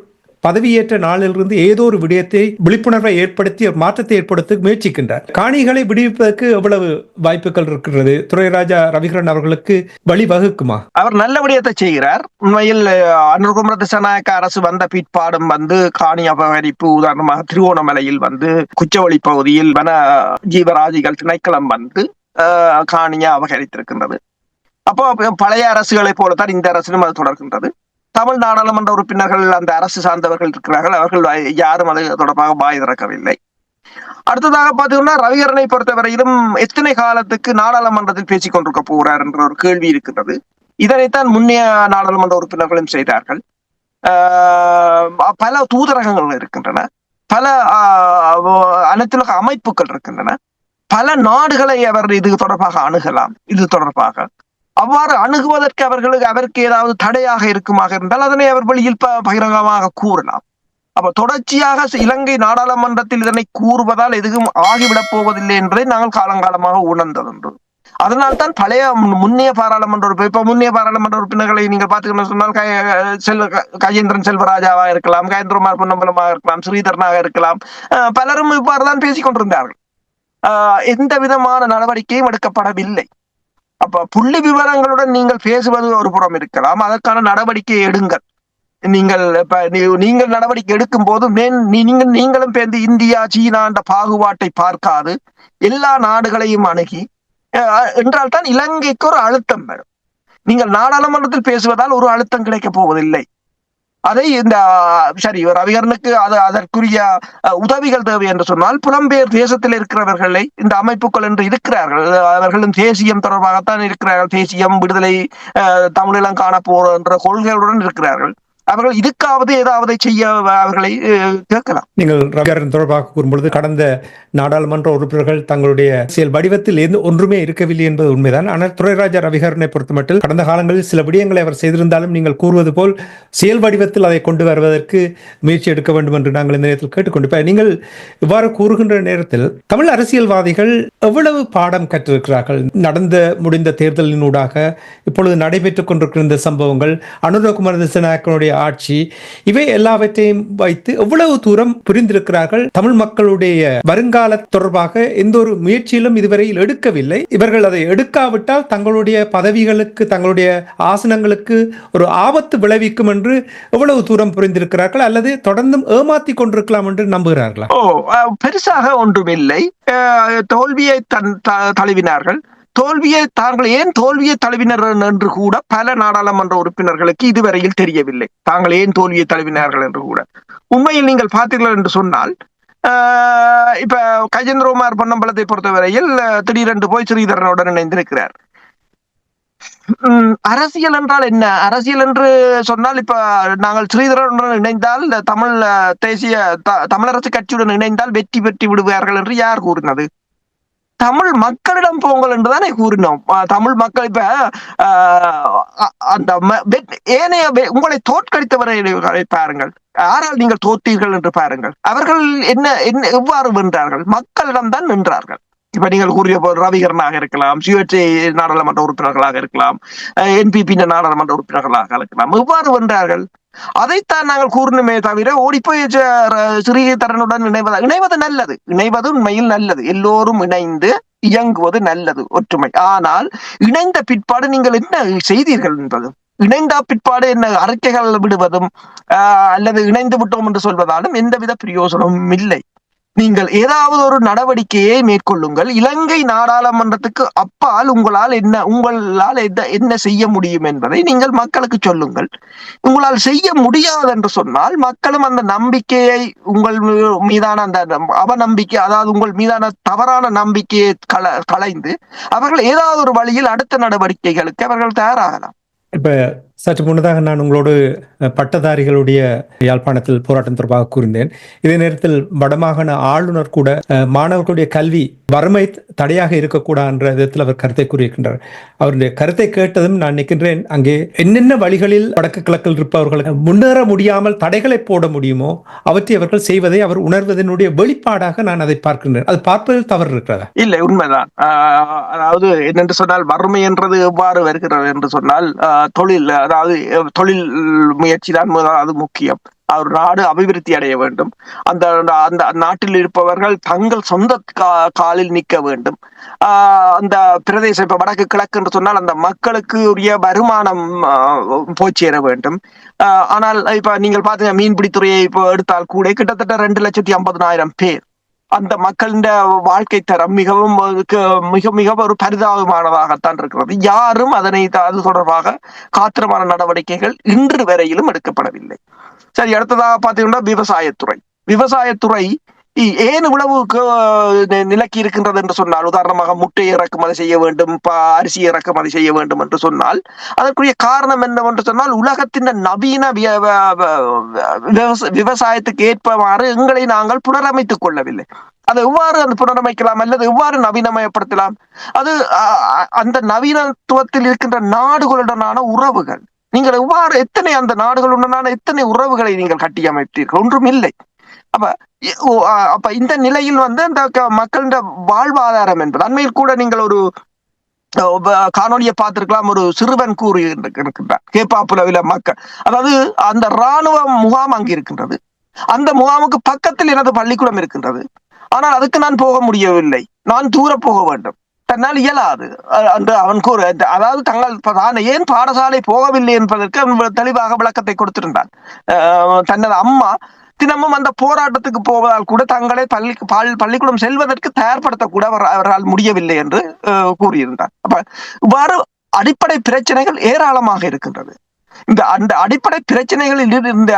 பதவியேற்ற நாளிலிருந்து ஏதோ ஒரு விடயத்தை விழிப்புணர்வை ஏற்படுத்தி மாற்றத்தை ஏற்படுத்த முயற்சிக்கின்றார். காணிகளை விடுவிப்பதற்கு எவ்வளவு வாய்ப்புகள் இருக்கிறது? துரைராஜா ரவிகரன் அவர்களுக்கு வழிவகுக்குமா? அவர் நல்ல விடயத்தை செய்கிறார். உண்மையில் அனுரகுமார திசாநாயக்க அரசு வந்த பிற்பாடும் காணி அபகரிப்பு, உதாரணமாக திருவோணமலையில் குச்சவெளி பகுதியில் வன ஜீவராசிகள் திணைக்களம் காணியை அபகரித்திருக்கின்றது. அப்போ பழைய அரசுகளை போலத்தான் இந்த அரசிலும் அது தொடர்கின்றது. தமிழ் நாடாளுமன்ற உறுப்பினர்கள், அந்த அரசு சார்ந்தவர்கள் இருக்கிறார்கள், அவர்கள் யாரும் அது தொடர்பாக வாய் திறக்கவில்லை. அடுத்ததாக பார்த்தீங்கன்னா, ரவிகரனை பொறுத்தவரையிலும் எத்தனை காலத்துக்கு நாடாளுமன்றத்தில் பேசிக் கொண்டிருக்க போகிறார் என்ற ஒரு கேள்வி இருக்கின்றது. இதனைத்தான் முன்னைய நாடாளுமன்ற உறுப்பினர்களும் செய்தார்கள். பல தூதரகங்கள் இருக்கின்றன, பல அனைத்துலக அமைப்புகள் இருக்கின்றன, பல நாடுகளை அவர் இது தொடர்பாக அணுகலாம். இது தொடர்பாக அவ்வாறு அணுகுவதற்கு அவருக்கு ஏதாவது தடையாக இருக்குமாக இருந்தால் அதனை அவர் வெளியில் பகிரங்கமாக கூறலாம். அப்ப தொடர்ச்சியாக இலங்கை நாடாளுமன்றத்தில் இதனை கூறுவதால் எதுவும் ஆகிவிடப் போவதில்லை என்பதை நாங்கள் காலங்காலமாக உணர்ந்ததுண்டு. அதனால்தான் பழைய முன்னைய பாராளுமன்ற உறுப்பினர் இப்ப முன்னைய பாராளுமன்ற உறுப்பினர்களை நீங்கள் பாத்துக்கணும் சொன்னால் கஜேந்திரன் செல்வராஜாவா இருக்கலாம், கஜேந்திரகுமார் பொன்னம்பலமாக இருக்கலாம், ஸ்ரீதரனாக இருக்கலாம், பலரும் இவ்வாறுதான் பேசிக் கொண்டிருந்தார்கள். எந்த விதமான நடவடிக்கையும் எடுக்கப்படவில்லை. அப்ப புள்ளி விவரங்களுடன் நீங்கள் பேசுவது ஒரு புறம் இருக்கலாம், அதற்கான நடவடிக்கை எடுங்கள். நீங்கள் நடவடிக்கை எடுக்கும் போது நீங்களும் பேர்ந்து இந்தியா சீனா என்ற பாகுபாட்டை பார்க்காது எல்லா நாடுகளையும் அணுகி என்றால் தான் இலங்கைக்கு ஒரு அழுத்தம் வரும். நீங்கள் நாடாளுமன்றத்தில் பேசுவதால் ஒரு அழுத்தம் கிடைக்கப் போவதில்லை. அதை இந்த சரி ரவிகரனுக்கு அதற்குரிய உதவிகள் தேவை என்று சொன்னால் புலம்பெயர் தேசத்தில் இருக்கிறவர்களை இந்த அமைப்புகள் என்று இருக்கிறார்கள், அவர்களும் தேசியம் தொடர்பாகத்தான் இருக்கிறார்கள், தேசியம் விடுதலை தமிழீழம் காணப்போற என்ற கொள்கைகளுடன் இருக்கிறார்கள். அவர்கள் இதுக்காவது ஏதாவது செய்ய அவர்களை கேட்கலாம். நீங்கள் ரவிகரன் தொடர்பாக கூறும்பொழுது கடந்த நாடாளுமன்ற உறுப்பினர்கள் தங்களுடைய செயல் வடிவத்தில் ஒன்றுமே இருக்கவில்லை என்பது உண்மைதான். ஆனால் துரைராஜா ரவிகரனை பொறுத்தமட்டில் கடந்த காலங்களில் சில விடயங்களை அவர் செய்திருந்தாலும் நீங்கள் கூறுவது போல் செயல் வடிவத்தில் அதை கொண்டு வருவதற்கு முயற்சி எடுக்க வேண்டும் என்று நாங்கள் இந்த நேரத்தில் கேட்டுக்கொண்டு நீங்கள் இவ்வாறு கூறுகின்ற நேரத்தில் தமிழ் அரசியல்வாதிகள் எவ்வளவு பாடம் கற்றிருக்கிறார்கள்? முடிந்த தேர்தலினூடாக இப்பொழுது நடைபெற்றுக் கொண்டிருக்கிற இந்த சம்பவங்கள், அனுரகுமார திசாநாயக்கனுடைய ஆட்சி, இவை எல்லாவற்றையும் வைத்து எவ்வளவு தூரம் புரிந்திருக்கிறார்கள்? தமிழ் மக்களுடைய வருங்கால தொடர்பாக எந்த ஒரு முயற்சியிலும் இதுவரையில் எடுக்கவில்லை. இவர்கள் அதை எடுக்காவிட்டால் தங்களுடைய பதவிகளுக்கு தங்களுடைய ஆசனங்களுக்கு ஒரு ஆபத்து விளைவிக்கும் என்று எவ்வளவு தூரம் புரிந்திருக்கிறார்கள், அல்லது தொடர்ந்தும் ஏமாத்தி கொண்டிருக்கலாம் என்று நம்புகிறார்களா? பெருசாக ஒன்றுமில்லை. தோல்வியை தழுவினார்கள். தாங்கள் ஏன் தோல்வியை தழுவினர் என்று கூட பல நாடாளுமன்ற உறுப்பினர்களுக்கு இதுவரையில் தெரியவில்லை. தாங்கள் ஏன் தோல்வியை தழுவினார்கள் என்று கூட. உண்மையில் நீங்கள் பார்த்தீர்கள் என்று சொன்னால் இப்ப கஜேந்திரகுமார் பொன்னம்பலத்தை பொறுத்தவரையில் திடீரென்று போய் ஸ்ரீதரனுடன் இணைந்திருக்கிறார். அரசியல் என்றால் என்ன? அரசியல் என்று சொன்னால் இப்ப நாங்கள் ஸ்ரீதரனுடன் இணைந்தால் தமிழரசு கட்சியுடன் இணைந்தால் வெற்றி பெற்று விடுவார்கள் என்று யார் கூறினது? தமிழ் மக்களிடம் போங்கள் என்றுதானே கூறினோம். தமிழ் மக்கள் இப்ப அந்த ஏனைய உங்களை தோற்கடித்தவரை பாருங்கள், யாரால் நீங்கள் தோற்றீர்கள் என்று பாருங்கள். அவர்கள் என்ன எவ்வாறு வென்றார்கள்? மக்களிடம் தான் வென்றார்கள். இப்ப நீங்கள் கூறிய ரவிகரனாக இருக்கலாம், சுயேட்சை நாடாளுமன்ற உறுப்பினர்களாக இருக்கலாம், என்பிபி நாடாளுமன்ற உறுப்பினர்களாக இருக்கலாம், எவ்வாறு வென்றார்கள்? அதைத்தான் நாங்கள் கூறணுமே தவிர ஓடிப்போய் ஸ்ரீதரனுடன் இணைவது நல்லது, இணைவது உண்மையில் நல்லது, எல்லோரும் இணைந்து இயங்குவது நல்லது, ஒற்றுமை. ஆனால் இணைந்த பிற்பாடு நீங்கள் என்ன செய்தீர்கள் என்பது, இணைந்த பிற்பாடு என்ன அறிக்கைகள் விடுவதும் அல்லது இணைந்து விட்டோம் என்று சொல்வதாலும் எந்தவித பிரயோசனமும் இல்லை. நீங்கள் ஏதாவது ஒரு நடவடிக்கையை மேற்கொள்ளுங்கள். இலங்கை நாடாளுமன்றத்துக்கு அப்பால் உங்களால் என்ன செய்ய முடியும் என்பதை நீங்கள் மக்களுக்கு சொல்லுங்கள். உங்களால் செய்ய முடியாது என்று சொன்னால் மக்களும் அந்த நம்பிக்கையை உங்கள் மீதான அந்த அவநம்பிக்கை, அதாவது உங்கள் மீதான தவறான நம்பிக்கையை களைந்து அவர்கள் ஏதாவது ஒரு வழியில் அடுத்த நடவடிக்கைகளுக்கு அவர்கள் தயாராகலாம். இப்ப சற்று முன்னதாக நான் உங்களோடு பட்டதாரிகளுடைய யாழ்ப்பாணத்தில் போராட்டம் தொடர்பாக கூறினேன். இதே நேரத்தில் வடமாகாண ஆளுநர் கூட மாணவர்களுடைய கல்வி வறுமை தடையாக இருக்கக்கூடாது என்ற விதத்தில் அவர் கருத்தை கூறியிருக்கின்றார். அவருடைய கருத்தை கேட்டதும் நான் நினைக்கின்றேன், அங்கே என்னென்ன வழிகளில் வடக்கு கிழக்கில் இருப்பவர்களுக்கு முன்னேற முடியாமல் தடைகளை போட முடியுமோ அவற்றை அவர்கள் செய்வதை அவர் உணர்வதனுடைய வெளிப்பாடாக நான் அதை பார்க்கின்றேன். அது பார்ப்பதில் தவறு இருக்கிறதா? இல்லை, உண்மைதான். அதாவது என்னென்று சொன்னால் வறுமை என்றது எவ்வாறு வருகிறது என்று சொன்னால் தொழில், அதாவது தொழில் முயற்சி தான் அது முக்கியம். ஒரு நாடு அபிவிருத்தி அடைய வேண்டும். அந்த அந்த நாட்டில் இருப்பவர்கள் தங்கள் சொந்த காலில் நிற்க வேண்டும். அந்த பிரதேசம் இப்ப வடக்கு கிழக்கு என்று சொன்னால் அந்த மக்களுக்கு உரிய வருமானம் போய் சேர வேண்டும். ஆனால் இப்ப நீங்கள் பாத்தீங்க, மீன்பிடித்துறையை இப்போ எடுத்தால் கூட கிட்டத்தட்ட 2,50,000 பேர். அந்த மக்களின் வாழ்க்கை தரம் மிகவும் மிக மிக ஒரு பரிதாபமானதாகத்தான் இருக்கிறது. யாரும் அது தொடர்பாக காத்திரமான நடவடிக்கைகள் இன்று வரையிலும் எடுக்கப்படவில்லை. சரி, அடுத்ததாக பார்த்தீங்கன்னா விவசாயத்துறை ஏன் இவ்வளவு நிலக்கி இருக்கின்றது என்று சொன்னால், உதாரணமாக முட்டையை இறக்குமதி செய்ய வேண்டும், அரிசி இறக்குமதி செய்ய வேண்டும் என்று சொன்னால் அதற்குரிய காரணம் என்னவென்று சொன்னால், உலகத்தின் நவீன விவசாயத்துக்கு ஏற்பவாறு எங்களை நாங்கள் புனரமைத்துக் கொள்ளவில்லை. அதை எவ்வாறு புனரமைக்கலாம் அல்லது எவ்வாறு நவீனமயப்படுத்தலாம்? அது அந்த நவீனத்துவத்தில் இருக்கின்ற நாடுகளுடனான உறவுகள். நீங்கள் எவ்வாறு அந்த நாடுகளுடனான எத்தனை உறவுகளை நீங்கள் கட்டியமைத்தீர்கள்? ஒன்றும் இல்லை. அப்ப இந்த நிலையில் அந்த மக்களின் வாழ்வாதாரம் என்பது, அண்மையில் கூட நீங்கள் ஒரு காணொலியை பார்த்திருக்கலாம். ஒரு சிறுவன் கூறி இருக்கின்றார், கேப்பாப்புலவில மக்கள், அதாவது அந்த ராணுவ முகாம் அங்கு இருக்கின்றது, அந்த முகாமுக்கு பக்கத்தில் எனது பள்ளிக்கூடம் இருக்கின்றது, ஆனால் அதுக்கு நான் போக முடியவில்லை, நான் தூர போக வேண்டும், தன்னால் இயலாது என்று அவன் கூற, அதாவது தான் ஏன் பாடசாலை போகவில்லை என்பதற்கு அவன் தெளிவாக விளக்கத்தை கொடுத்திருந்தான். தனது அம்மா தினமும் அந்த போராட்டத்துக்கு போவதால் கூட தங்களை பள்ளிக்கூடம் செல்வதற்கு தயார்படுத்த கூட அவரால் முடியவில்லை என்று கூறியிருந்தார். அப்ப இவ்வாறு அடிப்படை பிரச்சனைகள் ஏராளமாக இருக்கின்றது. அந்த அடிப்படை பிரச்சனைகளில் இந்த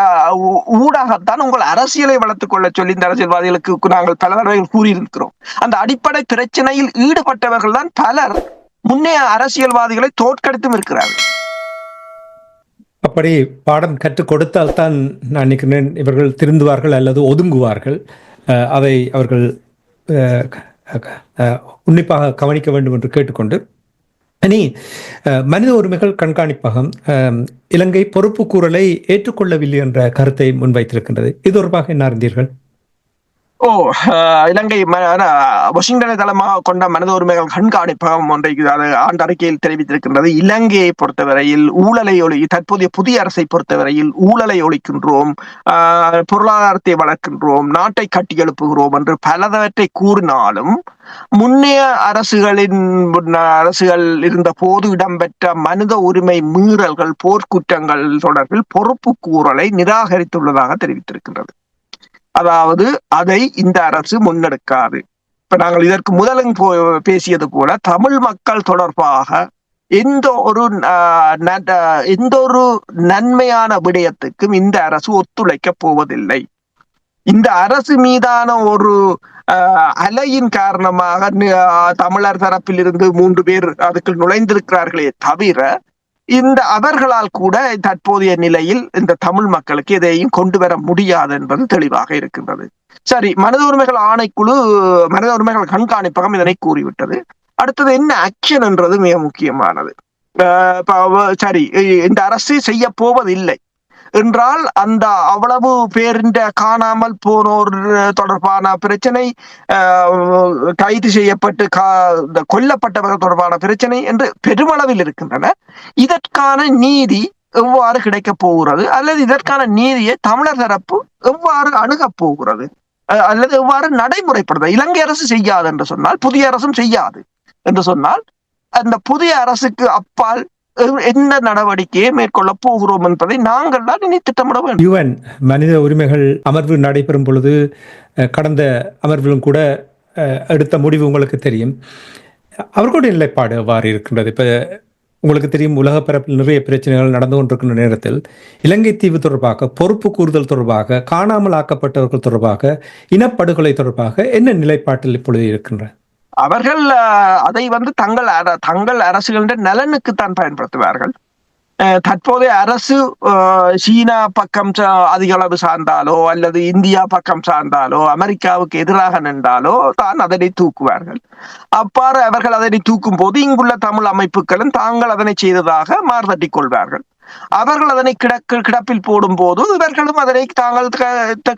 ஊடாகத்தான் உங்கள் அரசியலை வளர்த்துக் கொள்ள சொல்லி இந்த அரசியல்வாதிகளுக்கு நாங்கள் பல தடவைகள் கூறியிருக்கிறோம். அந்த அடிப்படை பிரச்சனையில் ஈடுபட்டவர்கள் தான் பலர் முன்னைய அரசியல்வாதிகளை தோற்கடித்தும் இருக்கிறார்கள். அப்படி பாடம் கற்றுக் கொடுத்தால் தான் நான் நினைக்கிறேன் இவர்கள் திருந்துவார்கள் அல்லது ஒதுங்குவார்கள். அதை அவர்கள் உன்னிப்பாக கவனிக்க வேண்டும் என்று கேட்டுக்கொண்டு, இனி மனித உரிமைகள் கண்காணிப்பகம் இலங்கை பொறுப்பு கூறலை ஏற்றுக்கொள்ளவில்லை என்ற கருத்தை முன்வைத்திருக்கின்றது. இது தொடர்பாக என்ன அறிந்தீர்கள்? இலங்கை வாஷிங்டனை தளமாக கொண்ட மனித உரிமைகள் கண்காணிப்பகம் ஒன்றை ஆண்டு அறிக்கையில் தெரிவித்திருக்கின்றது. இலங்கையை பொறுத்தவரையில் ஊழலை தற்போதைய புதிய அரசை பொறுத்தவரையில் ஊழலை ஒழிக்கின்றோம், பொருளாதாரத்தை வளர்க்கின்றோம், நாட்டை கட்டியெழுப்புகிறோம் என்று பலவற்றை கூறினாலும் முன்னைய அரசுகள் இருந்த போது இடம்பெற்ற மனித உரிமை மீறல்கள், போர்க்குற்றங்கள் தொடர்பில் பொறுப்பு கூறலை நிராகரித்துள்ளதாக தெரிவித்திருக்கின்றது. அதாவது அதை இந்த அரசு முன்னெடுக்காது. இப்ப நாங்கள் இதற்கு முதலும் பேசியது போல தமிழ் மக்கள் தொடர்பாக எந்த ஒரு நன்மையான விடயத்துக்கும் இந்த அரசு ஒத்துழைக்க போவதில்லை. இந்த அரசு மீதான ஒரு அலையின் காரணமாக தமிழர் தரப்பில் இருந்து 3 பேர் அதுக்குள் நுழைந்திருக்கிறார்களே தவிர அவர்களால் கூட தற்போதைய நிலையில் இந்த தமிழ் மக்களுக்கு எதையும் கொண்டு வர முடியாது என்பது தெளிவாக இருக்கின்றது. சரி, மனித உரிமைகள் ஆணைக்குழு, மனித உரிமைகள் கண்காணிப்பகம் இதனை கூறிவிட்டது. அடுத்தது என்ன ஆக்ஷன் என்றது மிக முக்கியமானது. சரி, இந்த அரசு செய்ய போவதில்லை என்றால் அந்த அவ்வளவு பேரின் காணாமல் போனோர் தொடர்பான பிரச்சனை, கைது செய்யப்பட்டு கொல்லப்பட்டவர்கள் தொடர்பான பிரச்சனை என்று பெருமளவில் இருக்கின்றன. இதற்கான நீதி எவ்வாறு கிடைக்கப் போகிறது, அல்லது இதற்கான நீதியை தமிழர் தரப்பு எவ்வாறு அணுகப் போகிறது, அல்லது எவ்வாறு நடைமுறைப்படுத்த இலங்கை அரசு செய்யாது என்று சொன்னால், புதிய அரசும் செய்யாது என்று சொன்னால், அந்த புதிய அரசுக்கு அப்பால் என்ன நடவடிக்கையை மேற்கொள்ள போகிறோம் என்பதை நாங்கள் தான் இனி திட்டமிட வேண்டும். UN மனித உரிமைகள் அமர்வு நடைபெறும் பொழுது, கடந்த அமர்விலும் கூட எடுத்த முடிவு உங்களுக்கு தெரியும். அவர்களுடைய நிலைப்பாடு அவ்வாறு இருக்கின்றது. இப்ப உங்களுக்கு தெரியும், உலக பரப்பில் நிறைய பிரச்சனைகள் நடந்து கொண்டிருக்கின்ற நேரத்தில் இலங்கை தீவு தொடர்பாக, பொறுப்பு கூறுதல் தொடர்பாக, காணாமல் ஆக்கப்பட்டவர்கள் தொடர்பாக, இனப்படுகொலை தொடர்பாக என்ன நிலைப்பாட்டில் இப்பொழுது இருக்கின்றன? அவர்கள் அதை தங்கள் அரசுகளின் நலனுக்குத்தான் பயன்படுத்துவார்கள். தற்போதைய அரசு சீனா பக்கம் அதிக அளவு சார்ந்தாலோ அல்லது இந்தியா பக்கம் சார்ந்தாலோ அமெரிக்காவுக்கு எதிராக நின்றாலோ தான் அதனை தூக்குவார்கள். அவ்வாறு அவர்கள் அதனை தூக்கும் போது இங்குள்ள தமிழ் அமைப்புகளும் தாங்கள் அதனை செய்ததாக மார்தட்டிக் கொள்வார்கள். அவர்கள் அதனை கிடப்பில் போடும் போது இவர்களும் அதனை தாங்கள்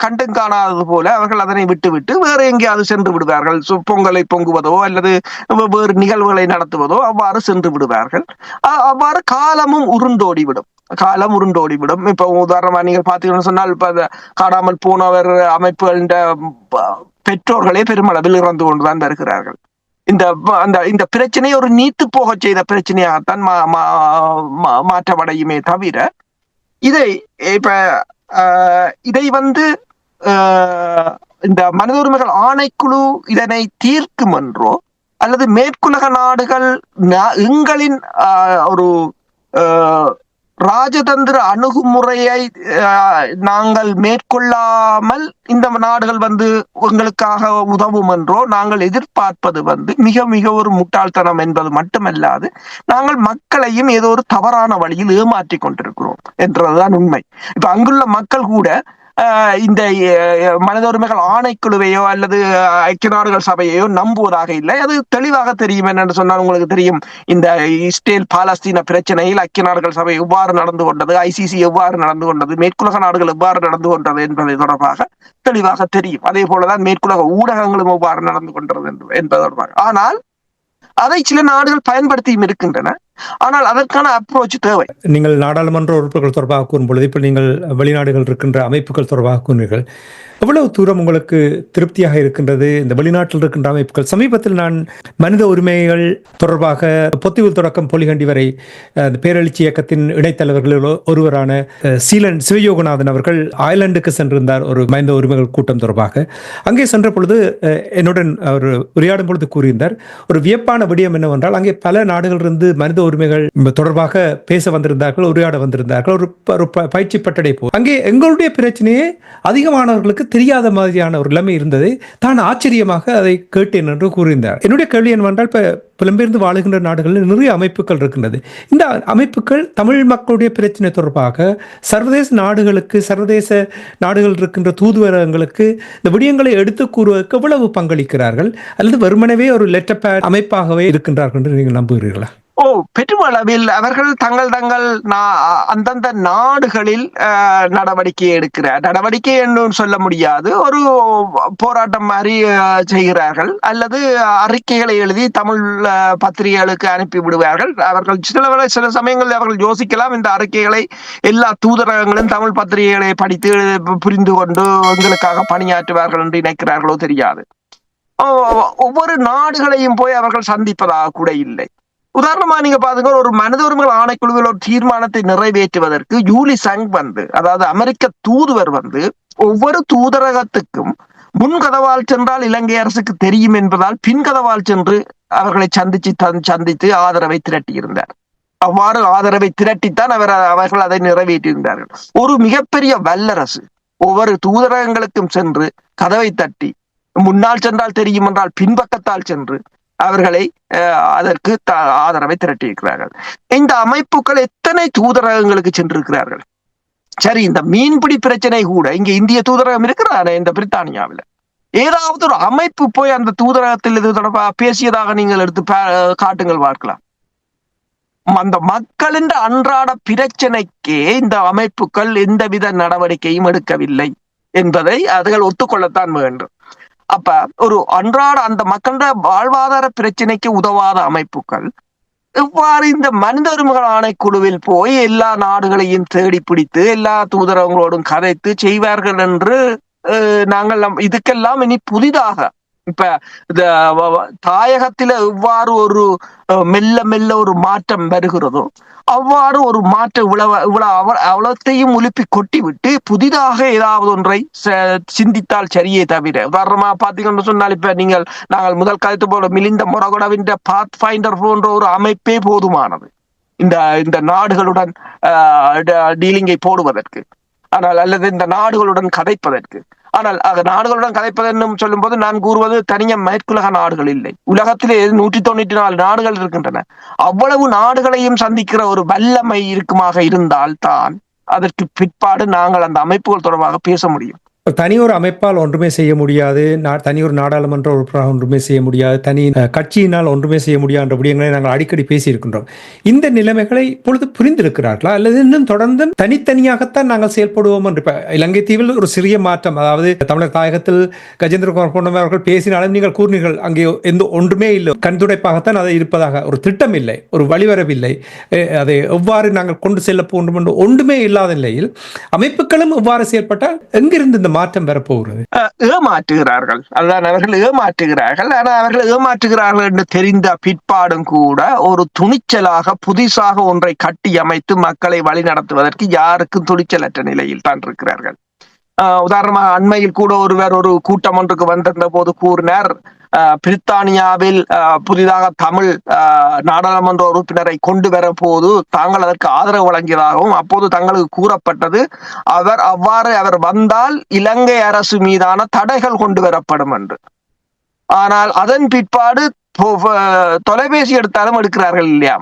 கண்டும் காணாதது போல அவர்கள் அதனை விட்டுவிட்டு வேறு எங்கேயாவது சென்று விடுவார்கள். பொங்கலை பொங்குவதோ அல்லது வேறு நிகழ்வுகளை நடத்துவதோ அவ்வாறு சென்று விடுவார்கள். அவ்வாறு காலம் உருண்டோடிவிடும். இப்ப உதாரணமா நீங்கள் பார்த்தீங்கன்னு சொன்னால், இப்ப காணாமல் போனவர் அமைப்புகளின் பெற்றோர்களே பெருமளவில் இறந்து கொண்டுதான் வருகிறார்கள். இந்த பிரச்சனை ஒரு நீத்து போக செய்த பிரச்சனையாகத்தான் மாற்றமடையுமே தவிர இதை இந்த மனித உரிமைகள் ஆணைக்குழு இதனை தீர்க்கும் என்றோ அல்லது மேற்குலக நாடுகள் எங்களின் ஒரு ராஜதந்திர அணுகுமுறையை நாங்கள் மேற்கொள்ளாமல் இந்த நாடுகள் எங்களுக்காக உதவும் என்றோ நாங்கள் எதிர்பார்ப்பது மிக மிக ஒரு முட்டாள்தனம் என்பது மட்டுமல்லாது, நாங்கள் மக்களையும் ஏதோ ஒரு தவறான வழியில் ஏமாற்றி கொண்டிருக்கிறோம் என்றதுதான் உண்மை. இப்ப அங்குள்ள மக்கள் கூட இந்த மனித உரிமைகள் ஆணைக்குழுவையோ அல்லது ஐக்கிய நாடுகள் சபையையோ நம்புவதாக இல்லை. அது தெளிவாக தெரியும். என்னென்று சொன்னால், உங்களுக்கு தெரியும், இந்த இஸ்ரேல் பாலஸ்தீன பிரச்சனையில் ஐக்கிய நாடுகள் சபை எவ்வாறு நடந்து கொண்டது, ICC எவ்வாறு நடந்து கொண்டது, மேற்குலக நாடுகள் எவ்வாறு நடந்து கொண்டது என்பதை தொடர்பாக தெளிவாக தெரியும். அதே போலதான் மேற்குலக ஊடகங்களும் எவ்வாறு நடந்து கொண்டது என்பது தொடர்பாக. ஆனால் அதை சில நாடுகள் பயன்படுத்தியும் இருக்கின்றன. ஆனால் அதற்கான அப்ரோச் தேவை. நீங்கள் நாடாளுமன்ற உறுப்பினர்கள் தொடர்பாக கூறும்பொழுது இப்போ நீங்கள் வெளிநாடுகள் இருக்கின்ற அமைப்புகள் தொடர்பாக கூறினீர்கள். எவ்வளவு தூரம் உங்களுக்கு திருப்தியாக இருக்கின்றது இந்த வெளிநாட்டில் இருக்கின்ற அமைப்புகள்? சமீபத்தில் நான் மனித உரிமைகள் தொடர்பாக பொத்திவில் தொடக்கம் பொலிகண்டி வரை பேரெழுச்சி இயக்கத்தின் இணைத்தலைவர்களில் ஒருவரான சீலன் சிவயோகநாதன் அவர்கள் அயர்லாந்துக்கு சென்றிருந்தார் ஒரு மனித உரிமைகள் கூட்டம் தொடர்பாக. அங்கே சென்ற பொழுது என்னுடன் அவர் உரையாடும் பொழுது கூறியிருந்தார், ஒரு வியப்பான விடயம் என்னவென்றால் அங்கே பல நாடுகளிலிருந்து மனித உரிமைகள் தொடர்பாக பேச வந்திருந்தார்கள், உரையாட வந்திருந்தார்கள். ஒரு பயிற்சி பட்டடை போல் அங்கே எங்களுடைய பிரச்சனையே அதிகமானவர்களுக்கு தெரியாத மாதிரியான ஒரு நிலைமை இருந்ததை தான் ஆச்சரியமாக அதை கேட்டேன் என்று கூறியிருந்தார். என்னுடைய கேள்வி என்னவென்றால், இப்ப புலம்பெயர்ந்து வாழுகின்ற நாடுகளில் நிறைய அமைப்புகள் இருக்கின்றது. இந்த அமைப்புகள் தமிழ் மக்களுடைய பிரச்சனை தொடர்பாக சர்வதேச நாடுகளுக்கு, சர்வதேச நாடுகள் இருக்கின்ற தூதுவரகங்களுக்கு இந்த விடயங்களை எடுத்து கூறுவதற்கு எவ்வளவு பங்களிக்கிறார்கள், அல்லது வெறுமனவே ஒரு லெட்டர் பேட் அமைப்பாகவே இருக்கின்றார்கள் என்று நீங்கள் நம்புகிறீர்களா? பெருமளவில் அவர்கள் தங்கள் அந்தந்த நாடுகளில் நடவடிக்கை என்று சொல்ல முடியாது, ஒரு போராட்டம் மாதிரி செய்கிறார்கள், அல்லது அறிக்கைகளை எழுதி தமிழ் பத்திரிகைகளுக்கு அனுப்பி விடுவார்கள். அவர்கள் சில சமயங்களில் அவர்கள் யோசிக்கலாம், இந்த அறிக்கைகளை எல்லா தூதரகங்களும் தமிழ் பத்திரிகைகளை படித்து புரிந்து கொண்டு எங்களுக்காக பணியாற்றுவார்கள் என்று நினைக்கிறார்களோ தெரியாது. ஒவ்வொரு நாடுகளையும் போய் அவர்கள் சந்திப்பதாக கூட இல்லை. உதாரணமா நீங்க பாருங்க, ஒரு மனித உரிமைகள் ஆணைக்குழுவில் ஒரு தீர்மானத்தை நிறைவேற்றுவதற்கு யூலி சங் அதாவது அமெரிக்க தூதுவர் ஒவ்வொரு தூதரகத்துக்கும் முன்கதவால் சென்றால் இலங்கை அரசுக்கு தெரியும் என்பதால் பின்கதவால் சென்று அவர்களை சந்தித்து ஆதரவை திரட்டியிருந்தார். அவ்வாறு ஆதரவை திரட்டித்தான் அவர்கள் அதை நிறைவேற்றியிருந்தார்கள். ஒரு மிகப்பெரிய வல்லரசு ஒவ்வொரு தூதரகங்களுக்கும் சென்று கதவை தட்டி, முன்னால் சென்றால் தெரியும் என்றால் பின்பக்கத்தால் சென்று அவர்களை அதற்கு ஆதரவை திரட்டியிருக்கிறார்கள். இந்த அமைப்புகள் எத்தனை தூதரகங்களுக்கு சென்றிருக்கிறார்கள்? சரி, இந்த மீன்பிடி பிரச்சனை கூட இங்க இந்திய தூதரகம் இருக்கிறாரு இந்த பிரித்தானியாவில். ஏதாவது ஒரு அமைப்பு போய் அந்த தூதரகத்தில் இது தொடர்பாக பேசியதாக நீங்கள் எடுத்து காட்டுங்கள் பார்க்கலாம். அந்த மக்களின் அன்றாட பிரச்சனைக்கே இந்த அமைப்புகள் எந்தவித நடவடிக்கையும் எடுக்கவில்லை என்பதை அவர்கள் ஒத்துக்கொள்ளத்தான் வேண்டும். அப்ப ஒரு அன்றாட அந்த மக்களோட வாழ்வாதார பிரச்சனைக்கு உதவாத அமைப்புகள் இவ்வாறு இந்த மனித உரிமைகள் ஆணைக்குழுவில் போய் எல்லா நாடுகளையும் தேடி பிடித்து எல்லா தூதரகங்களோடும் கதைத்து செய்வார்கள் என்று நாங்கள் இதுக்கெல்லாம் இனி புதிதாக இப்ப இந்த தாயகத்தில எவ்வாறு ஒரு மெல்ல ஒரு மாற்றம் வருகிறதோ அவ்வாறு ஒரு மாற்றம் அவ்வளத்தையும் உலுப்பி கொட்டிவிட்டு புதிதாக ஏதாவது ஒன்றை சிந்தித்தால் சரியே தவிர, உதாரணமா பாத்தீங்கன்னு சொன்னால், இப்ப நாங்கள் முதல் கருத்து போல மிலிந்த மொரகொடவின் பாத் ஃபைண்டர் போன்ற ஒரு அமைப்பே போதுமானது இந்த நாடுகளுடன் டீலிங்கை போடுவதற்கு, ஆனால் அல்லது இந்த நாடுகளுடன் கதைப்பதற்கு. ஆனால் நாடுகளுடன் கதைப்பதென்னும் சொல்லும் போது நான் கூறுவது தனிய மேற்குலக நாடுகள் இல்லை. உலகத்திலே 194 நாடுகள் இருக்கின்றன. அவ்வளவு நாடுகளையும் சந்திக்கிற ஒரு வல்லமை இருக்குமாக இருந்தால் தான் அதற்கு பிற்பாடு நாங்கள் அந்த அமைப்புகள் தொடர்பாக பேச முடியும். தனியொரு அமைப்பால் ஒன்றுமே செய்ய முடியாது, தனியொரு நாடாளுமன்ற உறுப்பினராக ஒன்றுமே செய்ய முடியாது, தனி கட்சியினால் ஒன்றுமே செய்ய முடியாது என்ற விடயங்களை நாங்கள் அடிக்கடி பேசியிருக்கின்றோம். இந்த நிலைமைகளை இப்பொழுது புரிந்திருக்கிறார்களா, அல்லது இன்னும் தொடர்ந்து தனித்தனியாகத்தான் நாங்கள் செயல்படுவோம் என்று? இலங்கை தீவில் ஒரு சிறிய மாற்றம், அதாவது தமிழர் தாயகத்தில் கஜேந்திரகுமார் போன்றவர்கள் அவர்கள் பேசினாலும் நீங்கள் கூறினீர்கள் அங்கே எந்த ஒன்றுமே இல்லை, கண்துடைப்பாகத்தான் அதை இருப்பதாக, ஒரு திட்டம் இல்லை, ஒரு வழிவரவில்லை, அதை எவ்வாறு நாங்கள் கொண்டு செல்ல போன்றோம் என்று ஒன்றுமே இல்லாத நிலையில் அமைப்புகளும் எவ்வாறு செயல்பட்டால் எங்கிருந்து இந்த மாற்றம் பெறப்போகிறது? ஏமாற்றுகிறார்கள். அதுதான், அவர்கள் ஏமாற்றுகிறார்கள். ஆனால் அவர்கள் ஏமாற்றுகிறார்கள் என்று தெரிந்த பிற்பாடும் கூட ஒரு துணிச்சலாக புதிசாக ஒன்றை கட்டி அமைத்து மக்களை வழி நடத்துவதற்கு யாருக்கும் துணிச்சலற்ற நிலையில் தான் இருக்கிறார்கள். உதாரணமாக அண்மையில் கூட ஒருவர் ஒரு கூட்டம் ஒன்றுக்கு வந்திருந்த போது கூறினார், பிரித்தானியாவில் புதிதாக தமிழ் நாடாளுமன்ற உறுப்பினரை கொண்டு வர போது தாங்கள் அதற்கு ஆதரவு வழங்கியதாகவும் அப்போது தங்களுக்கு கூறப்பட்டது அவர் வந்தால் இலங்கை அரசு மீதான தடைகள் கொண்டு வரப்படும் என்று. ஆனால் அதன் பிற்பாடு தொலைபேசி எடுத்தாலும் எடுக்கிறார்கள் இல்லையா?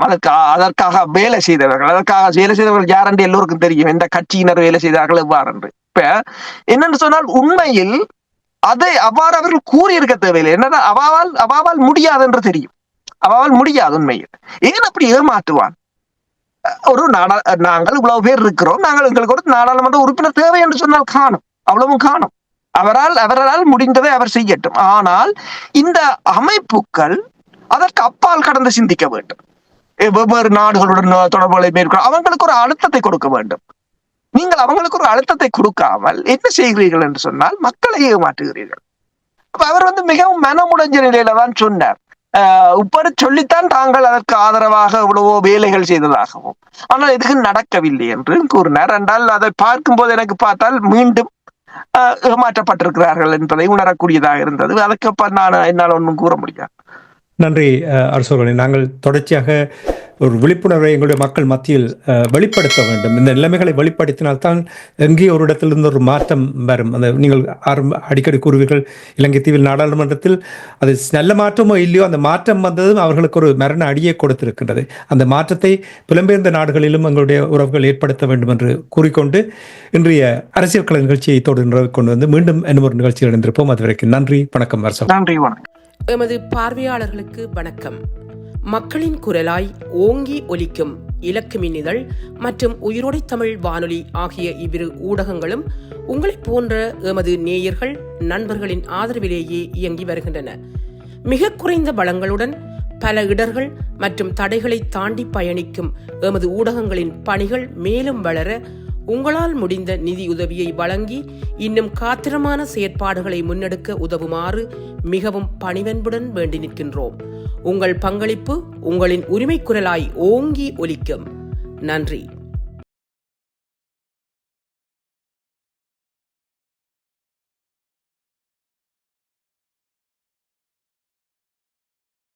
அதற்காக வேலை செய்தவர்கள் யார் என்று எல்லோருக்கும் தெரியும், எந்த கட்சியினர் வேலை செய்தார்கள் எவ்வாறு என்று. இப்ப என்னன்னு சொன்னால் உண்மையில் அதை அவ்வாறு அவர்கள் கூறியிருக்க தேவையில்லை. என்னன்னா அவாவால் முடியாது என்று தெரியும். அவாவால் முடியாது. உண்மையில் ஏன் அப்படி ஏமாற்றுவான்? ஒரு நாங்கள் இவ்வளவு பேர் இருக்கிறோம், எங்களுக்கு ஒரு நாடாளுமன்ற உறுப்பினர் தேவை என்று சொன்னால் காணும், அவ்வளவும் காணும். அவரால் முடிந்ததை அவர் செய்யட்டும். ஆனால் இந்த அமைப்புகள் அதற்கு அப்பால் கடந்து சிந்திக்க வேண்டும். வெவ்வேறு நாடுகளுடன் தொடர்புகளை மேற்கொள்ள அவங்களுக்கு ஒரு அழுத்தத்தை கொடுக்க வேண்டும். நீங்கள் அவங்களுக்கு ஒரு அழுத்தத்தை கொடுக்காமல் என்ன செய்கிறீர்கள் என்று சொன்னால் மக்களை ஏமாற்றுகிறீர்கள். அப்ப அவர் மிகவும் மனமுடைஞ்ச நிலையில தான் சொன்னார். இப்படி சொல்லித்தான் தாங்கள் அதற்கு ஆதரவாக எவ்வளவோ வேலைகள் செய்ததாகவும், ஆனால் எதுவும் நடக்கவில்லை என்று கூறினார். என்றால் அதை பார்க்கும்போது எனக்கு பார்த்தால் மீண்டும் ஏமாற்றப்பட்டிருக்கிறார்கள் என்பதை உணரக்கூடியதாக இருந்தது. அதுக்கப்புறம் என்னால் ஒன்றும் கூற முடியாது. நன்றி அரசோர்களே. நாங்கள் தொடர்ச்சியாக ஒரு விழிப்புணர்வை எங்களுடைய மக்கள் மத்தியில் வெளிப்படுத்த வேண்டும். இந்த நிலைமைகளை வெளிப்படுத்தினால்தான் எங்கேயோ ஒரு இடத்திலிருந்து ஒரு மாற்றம் வரும். அந்த நீங்கள் அடிக்கடி கூறுவீர்கள், இலங்கை தீவில் நாடாளுமன்றத்தில் அது நல்ல மாற்றமோ இல்லையோ அந்த மாற்றம் வந்ததும் அவர்களுக்கு ஒரு மரண அடியை கொடுத்திருக்கின்றது. அந்த மாற்றத்தை புலம்பெயர்ந்த நாடுகளிலும் எங்களுடைய உறவுகள் ஏற்படுத்த வேண்டும் என்று கூறிக்கொண்டு இன்றைய அரசியல் கலை நிகழ்ச்சியை தொடர்ந்து கொண்டு வந்து மீண்டும் இன்னும் ஒரு நிகழ்ச்சியில் இணைந்திருப்போம். அதுவரைக்கும் நன்றி, வணக்கம் அரசு. நன்றி, வணக்கம். எமது பார்வையாளர்களுக்கு வணக்கம். மக்களின் குரலாய் ஓங்கி ஒலிக்கும் இலக்கு மின்னிதழ் மற்றும் உயிரோடை தமிழ் வானொலி ஆகிய இவ்விரு ஊடகங்களும் உங்களைப் போன்ற எமது நேயர்கள் நண்பர்களின் ஆதரவிலேயே இயங்கி வருகின்றன. மிக குறைந்த வளங்களுடன் பல இடர்கள் மற்றும் தடைகளை தாண்டி பயணிக்கும் எமது ஊடகங்களின் பணிகள் மேலும் வளர உங்களால் முடிந்த நிதியுதவியை வழங்கி இன்னும் காத்திரமான செயற்பாடுகளை முன்னெடுக்க உதவுமாறு மிகவும் பணிவன்புடன் வேண்டி நிற்கின்றோம். உங்கள் பங்களிப்பு உங்களின் உரிமை குரலாய் ஓங்கி ஒலிக்கும். நன்றி.